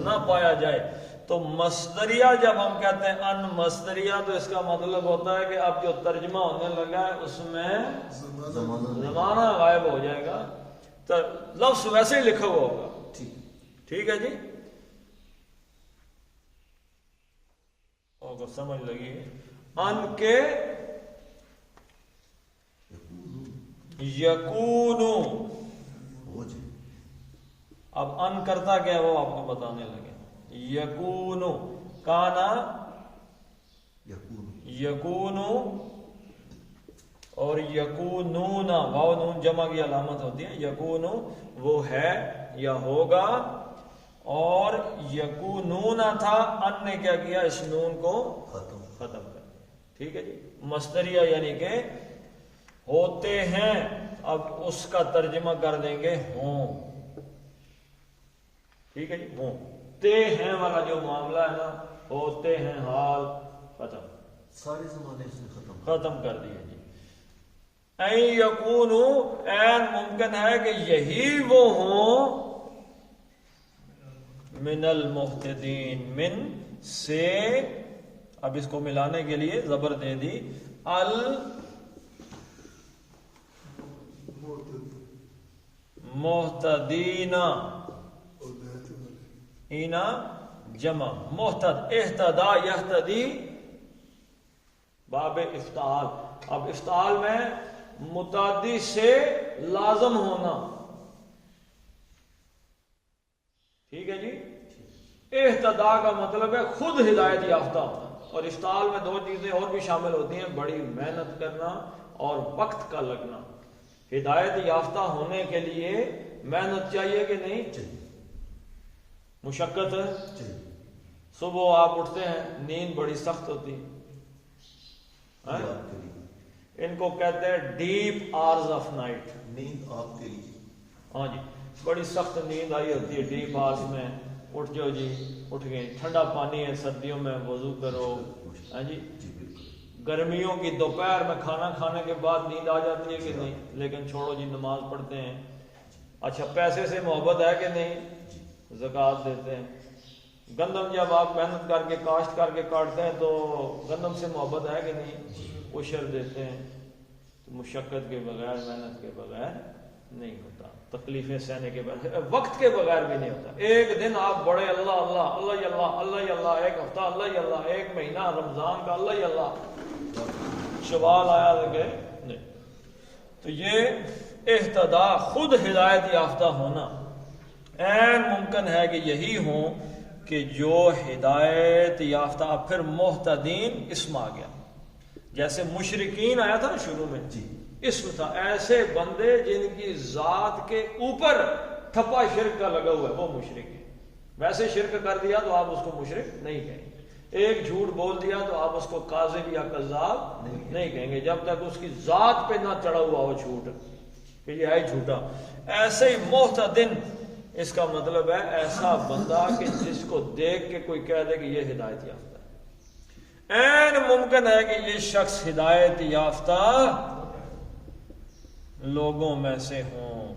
نہ پایا جائے۔ تو مصدریہ جب ہم کہتے ہیں ان مصدریہ، تو اس کا مطلب ہوتا ہے کہ اب جو ترجمہ ہونے لگا ہے اس میں زمانہ غائب ہو جائے گا، تو لفظ ویسے ہی لکھا ہوا ہوگا۔ ٹھیک ہے جی، اور سمجھ لگی؟ ان کے یکونو، اب ان کرتا کیا وہ آپ کو بتانے لگے۔ یکونو، کانا یکونو اور یکونون، واو نون جمع کی علامت ہوتی ہے۔ یکونو وہ ہے یا ہوگا، اور یکونون تھا، ان نے کیا کیا؟ اس نون کو ختم کر۔ ٹھیک ہے جی، مصدریہ یعنی کہ ہوتے ہیں، اب اس کا ترجمہ کر دیں گے ہوں۔ ٹھیک ہے جی، ہوتے ہیں والا جو معاملہ ہے نا، ہوتے ہیں، حال ختم،
سارے زمانے سے
ختم کر دیا جی۔ این یکونو، این ممکن ہے کہ یہی وہ ہوں من المہتدین، من سے، اب اس کو ملانے کے لیے زبر دے دی، المہتدین، اینا جمع، محتد، اہتدا یہتدی، باب افتعال۔ اب افتعال میں متعدی سے لازم ہونا، ٹھیک ہے جی۔ اہتدا کا مطلب ہے خود ہدایت یافتہ ہونا، اور افتعال میں دو چیزیں اور بھی شامل ہوتی ہیں، بڑی محنت کرنا اور وقت کا لگنا۔ ہدایت یافتہ ہونے کے لیے محنت چاہیے کہ نہیں؟ مشقت ہے۔ صبح آپ اٹھتے ہیں، نیند بڑی سخت ہوتی ہے، ان کو کہتے ہیں ڈیپ آرز آف نائٹ،
نیند آپ کے لیے،
ہاں جی، بڑی سخت نیند آئی ہوتی ہے ڈیپ آرز میں، اٹھ جاؤ جی، اٹھ گئے، ٹھنڈا پانی ہے سردیوں میں، وضو کرو، ہاں جی۔ گرمیوں کی دوپہر میں کھانا کھانے کے بعد نیند آ جاتی ہے کہ نہیں؟ لیکن چھوڑو جی، نماز پڑھتے ہیں۔ اچھا، پیسے سے محبت ہے کہ نہیں؟ زکوٰۃ دیتے ہیں۔ گندم جب آپ محنت کر کے کاشت کر کے کاٹتے ہیں تو گندم سے محبت ہے کہ نہیں؟ عشر دیتے ہیں۔ تو مشقت کے بغیر، محنت کے بغیر نہیں ہوتا، تکلیفیں سہنے کے بغیر، وقت کے بغیر بھی نہیں ہوتا۔ ایک دن آپ بڑے اللہ اللہ اللہ اللہ اللہ اللہ، ایک ہفتہ اللہ اللہ، ایک مہینہ رمضان کا اللہ اللہ، شوال آیا گئے نہیں۔ تو یہ اہتدا، خود ہدایت یافتہ ہونا، عین ممکن ہے کہ یہی ہوں کہ جو ہدایت یافتہ، پھر محتدین اسم آ گیا، جیسے مشرکین آیا تھا نا شروع میں، اسم تھا، ایسے بندے جن کی ذات کے اوپر ٹھپا شرک کا لگا ہوا ہے، وہ مشرک ہے۔ ویسے شرک کر دیا تو آپ اس کو مشرک نہیں کہیں گے، ایک جھوٹ بول دیا تو آپ اس کو کاذب یا کذاب نہیں کہیں گے، جب تک اس کی ذات پہ نہ چڑھا ہوا ہو جھوٹ کہ یہ ہے جھوٹا۔ ایسے ہی محتدن، اس کا مطلب ہے ایسا بندہ کہ جس کو دیکھ کے کوئی کہہ دے کہ یہ ہدایت یافتہ ہے۔ عین ممکن ہے کہ یہ شخص ہدایت یافتہ لوگوں میں سے ہوں،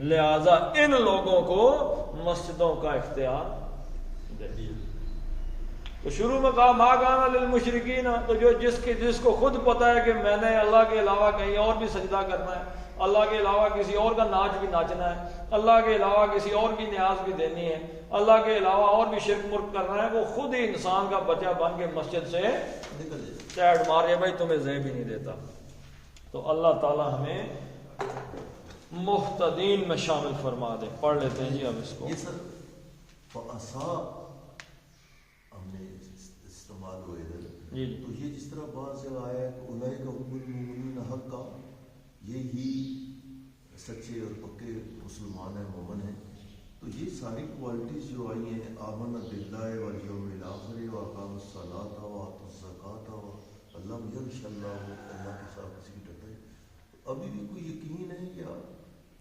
لہذا ان لوگوں کو مسجدوں کا اختیار دے دیا۔ تو شروع میں کہا ما کان للمشرکین، تو جس کو خود پتا ہے کہ میں نے اللہ کے علاوہ کہیں اور بھی سجدہ کرنا ہے، اللہ کے علاوہ کسی اور کا ناچ بھی ناچنا ہے، اللہ کے علاوہ کسی اور کی نیاز بھی دینی ہے، اللہ کے علاوہ اور بھی شرک مرک کرنا ہے، وہ خود ہی انسان کا بچہ بن کے مسجد سے چیڑ مارے، بھائی تمہیں زیب ہی نہیں دیتا۔ تو اللہ تعالی ہمیں محتدین میں شامل فرما دے۔ پڑھ لیتے ہیں جی اب اس کو۔
یہ سر فَأَصَا ہم نے استعمال ہوئے ادھر،
جی
تو یہ جس طرح بعض جگہ آیا ہے کہ اولئک هم المؤمنون حقا، یہی سچے اور پکے مسلمان ہیں، مومن ہیں۔ تو یہ ساری کوالٹیز جو آئی ہیں، آمن باللہ والیوم الآخر واقام الصلاۃ وآتوا الزکاۃ، اللہ یخشی اللہ، اللہ کے ساتھ کسی کی ڈرتا ہے، ابھی بھی کوئی یقین ہے یا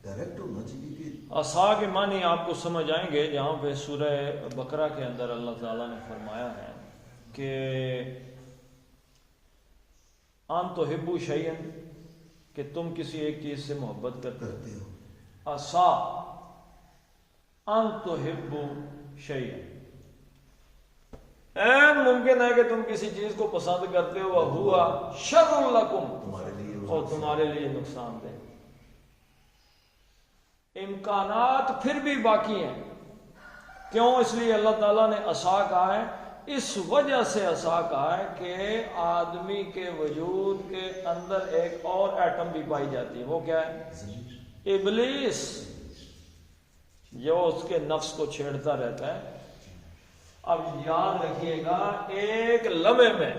ڈائریکٹ ہونا چاہیے کہ
عصا کے معنی آپ کو سمجھ آئیں گے جہاں پہ سورہ بقرہ کے اندر اللہ تعالیٰ نے فرمایا ہے کہ ان تحبوا شیئا، کہ تم کسی ایک چیز سے محبت کرتے
ہو،
عصا ان تحبوا شیئا، این ممکن ہے کہ تم کسی چیز کو پسند کرتے ہو، وہو شر لکم،
تمہارے لیے
اور تمہارے لیے نقصان دہ۔ امکانات پھر بھی باقی ہیں، کیوں؟ اس لیے اللہ تعالیٰ نے عصا کہا ہے، اس وجہ سے عصا کہا ہے کہ آدمی کے وجود کے اندر ایک اور ایٹم بھی پائی جاتی ہے، وہ کیا ہے؟ ابلیس، جو اس کے نفس کو چھیڑتا رہتا ہے۔ اب یاد رکھیے گا، ایک لمحے میں،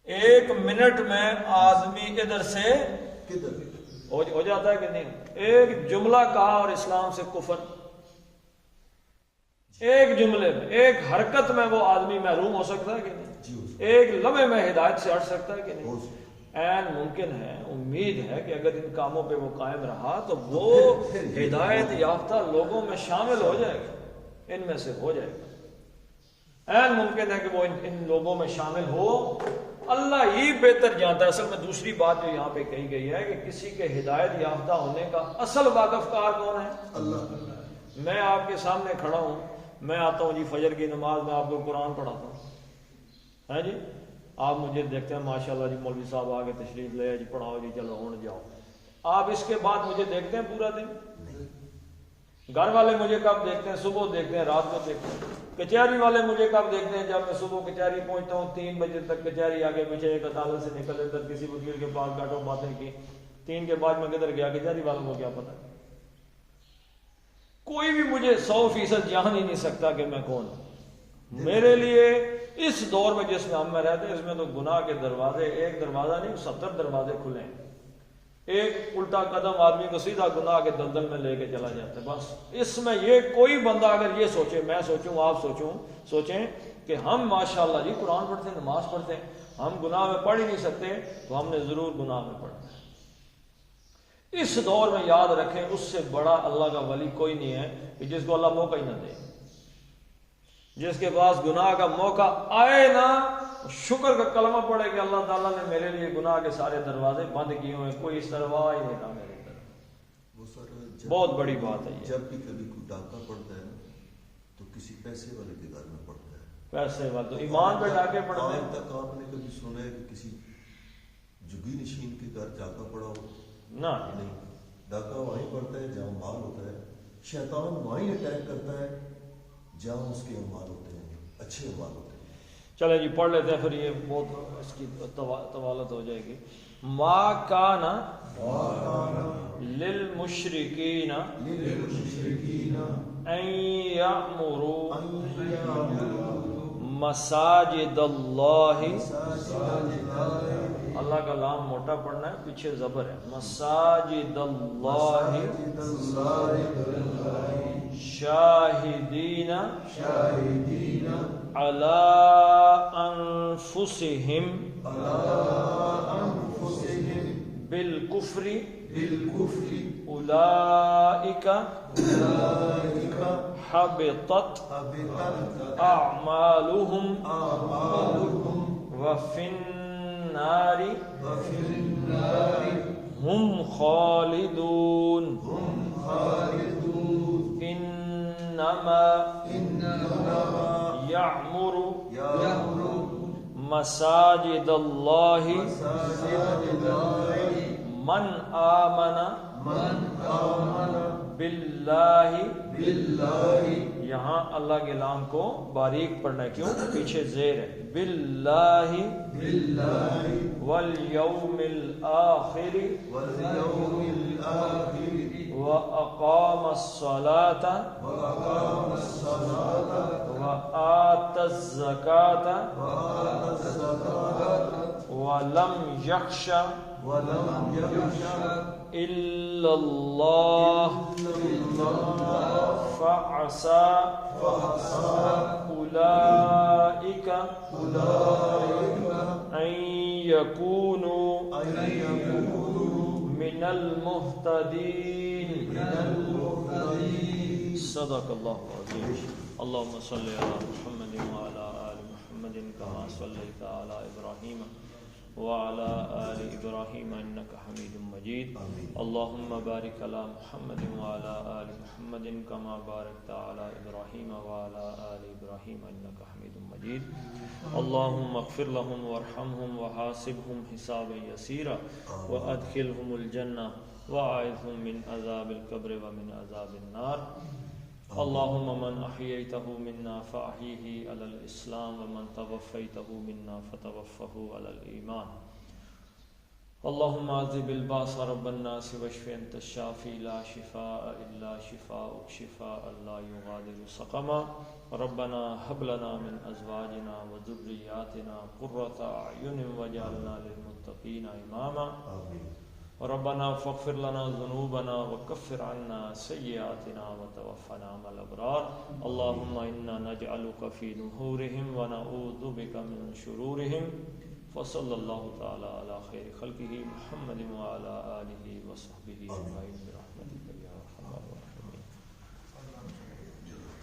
ایک منٹ میں آدمی ادھر سے
کدھر
ہو جاتا ہے کہ نہیں؟ ایک جملہ کہا اور اسلام سے کفر، ایک جملے میں، ایک حرکت میں وہ آدمی محروم ہو سکتا ہے کہ نہیں؟ ایک لمحے میں ہدایت سے ہٹ سکتا ہے کہ نہیں؟ عین ممکن ہے، امید ہے کہ اگر ان کاموں پہ وہ قائم رہا تو وہ ہدایت یافتہ لوگوں میں شامل ہو جائے گا، ان میں سے ہو جائے گا۔ عین ممکن ہے کہ وہ ان لوگوں میں شامل ہو، اللہ ہی بہتر جانتا ہے۔ اصل میں دوسری بات جو یہاں پہ کہی گئی ہے کہ کسی کے ہدایت یافتہ ہونے کا اصل واقف کار کون ہے؟
اللہ۔
میں آپ کے سامنے کھڑا ہوں، میں آتا ہوں جی فجر کی نماز میں آپ کو قرآن پڑھاتا ہوں، ہے جی، آپ مجھے دیکھتے ہیں ماشاءاللہ جی مولوی صاحب آگے تشریف لے جی پڑھاؤ جی چلو ہون جاؤ، آپ اس کے بعد مجھے دیکھتے ہیں پورا دن؟ گھر والے مجھے کب دیکھتے ہیں؟ صبح دیکھتے ہیں، رات کو دیکھتے ہیں۔ کچہری والے مجھے کب دیکھتے ہیں؟ جب میں صبح کچہری پہنچتا ہوں 3 بجے تک کچہری آگے پیچھے ایک عدالت سے نکل ادھر کسی وکیل کے پاس بیٹھو باتیں کی، 3 کے بعد میں کدھر گیا کچہری والوں کو کیا پتا؟ کوئی بھی مجھے 100% جان ہی نہیں سکتا کہ میں کون ہوں۔ میرے لیے اس دور میں جس میں ہم میں رہتے ہیں اس میں تو گناہ کے دروازے ایک دروازہ نہیں 70 دروازے کھلے ہیں، ایک الٹا قدم آدمی کو سیدھا گناہ کے دلدل میں لے کے چلا جاتا ہے۔ بس اس میں یہ کوئی بندہ اگر یہ سوچے، میں سوچوں، آپ سوچیں کہ ہم ماشاءاللہ جی قرآن پڑھتے ہیں، نماز پڑھتے ہیں، ہم گناہ میں پڑھ ہی نہیں سکتے، تو ہم نے ضرور گناہ میں پڑھنا ہے۔ اس دور میں یاد رکھیں اس سے بڑا اللہ کا ولی کوئی نہیں ہے کہ جس کو اللہ موقع ہی نہ دے، جس کے پاس گناہ کا موقع آئے نا شکر کا کلمہ پڑھے کہ اللہ تعالیٰ نے میرے لیے گناہ کے سارے دروازے بند کیے ہوئے، کوئی اس طرح ہی نہیں رہا میرے طرف۔
وہ سر
بہت بڑی بات ہے یہ۔
جب بھی کبھی کوئی ڈاکہ پڑتا ہے نا تو کسی پیسے والے کے گھر میں پڑتا ہے،
پیسے والے تو ایمان پہ ڈاکے پڑتے
آج
ہیں۔
تک آپ نے کبھی سنا ہے کہ کسی جگی نشین کے گھر ڈاکہ پڑا ہو؟
نہ
نہیں، ڈاکہ وہیں پڑتا ہے جہاں مال ہوتا ہے، شیطان وہیں اٹیک کرتا ہے جہاں اس کے امال ہوتے ہیں، اچھے امال ہوتے ہیں۔
چلے جی پڑھ لیتے ہیں، پھر یہ بہت اس کی طوالت ہو جائے گی۔ ما کان للمشرکین ان یعمروا مساجد اللہ، اللہ کا لام موٹا پڑھنا ہے، پیچھے زبر ہے، مساجد اللہ شاہدین علی انفسہم بالکفر اولئک حبطت اعمالہم وفی النار ہم خالدون انما یعمر مساجد اللہ من آمن باللہ، یہاں اللہ کے لام کو باریک پڑھنا ہے، کیوں؟ پیچھے زیر ہے، باللہ والیوم الآخر وأقام الصلاة وآتى الزكاة ولم يخش إلا الله فعسى أولئك أن يكونوا من المهتدين۔ صدق اللہ العظیم۔ اللهم صل على محمد وعلى آل محمد كما صليت على إبراهيم وعلى آل إبراهيم إنك حميد مجيد۔ اللهم بارك على محمد وعلى آل محمد كما باركت على إبراهيم وعلى آل إبراهيم إنك حميد مجيد۔ اللهم اغفر لهم وارحمهم وحاسبهم حسابا يسيرا وأدخلهم الجنة وأعذهم من عذاب القبر ومن عذاب النار۔ اللهم من أحييته منا فأحيه على الإسلام ومن توفيته منا فتوفه على الإيمان۔ اللهم عذب الباس رب الناس واشف أنت الشافي لا شفاء إلا شفاءك شفاء لا يغادر سقما۔ ربنا هب لنا من أزواجنا وذرياتنا قرة أعين واجعلنا للمتقين إماما۔ ربنا فاغفر لنا ذنوبنا وكفر عنا سيئاتنا وتوفنا مع الأبرار۔ اللهم إنا نجعلك في نحورهم ونعوذ بك من شرورهم۔ وصلى الله تعالى على خير خلقه محمد وعلى آله وصحبه أجمعين برحمته۔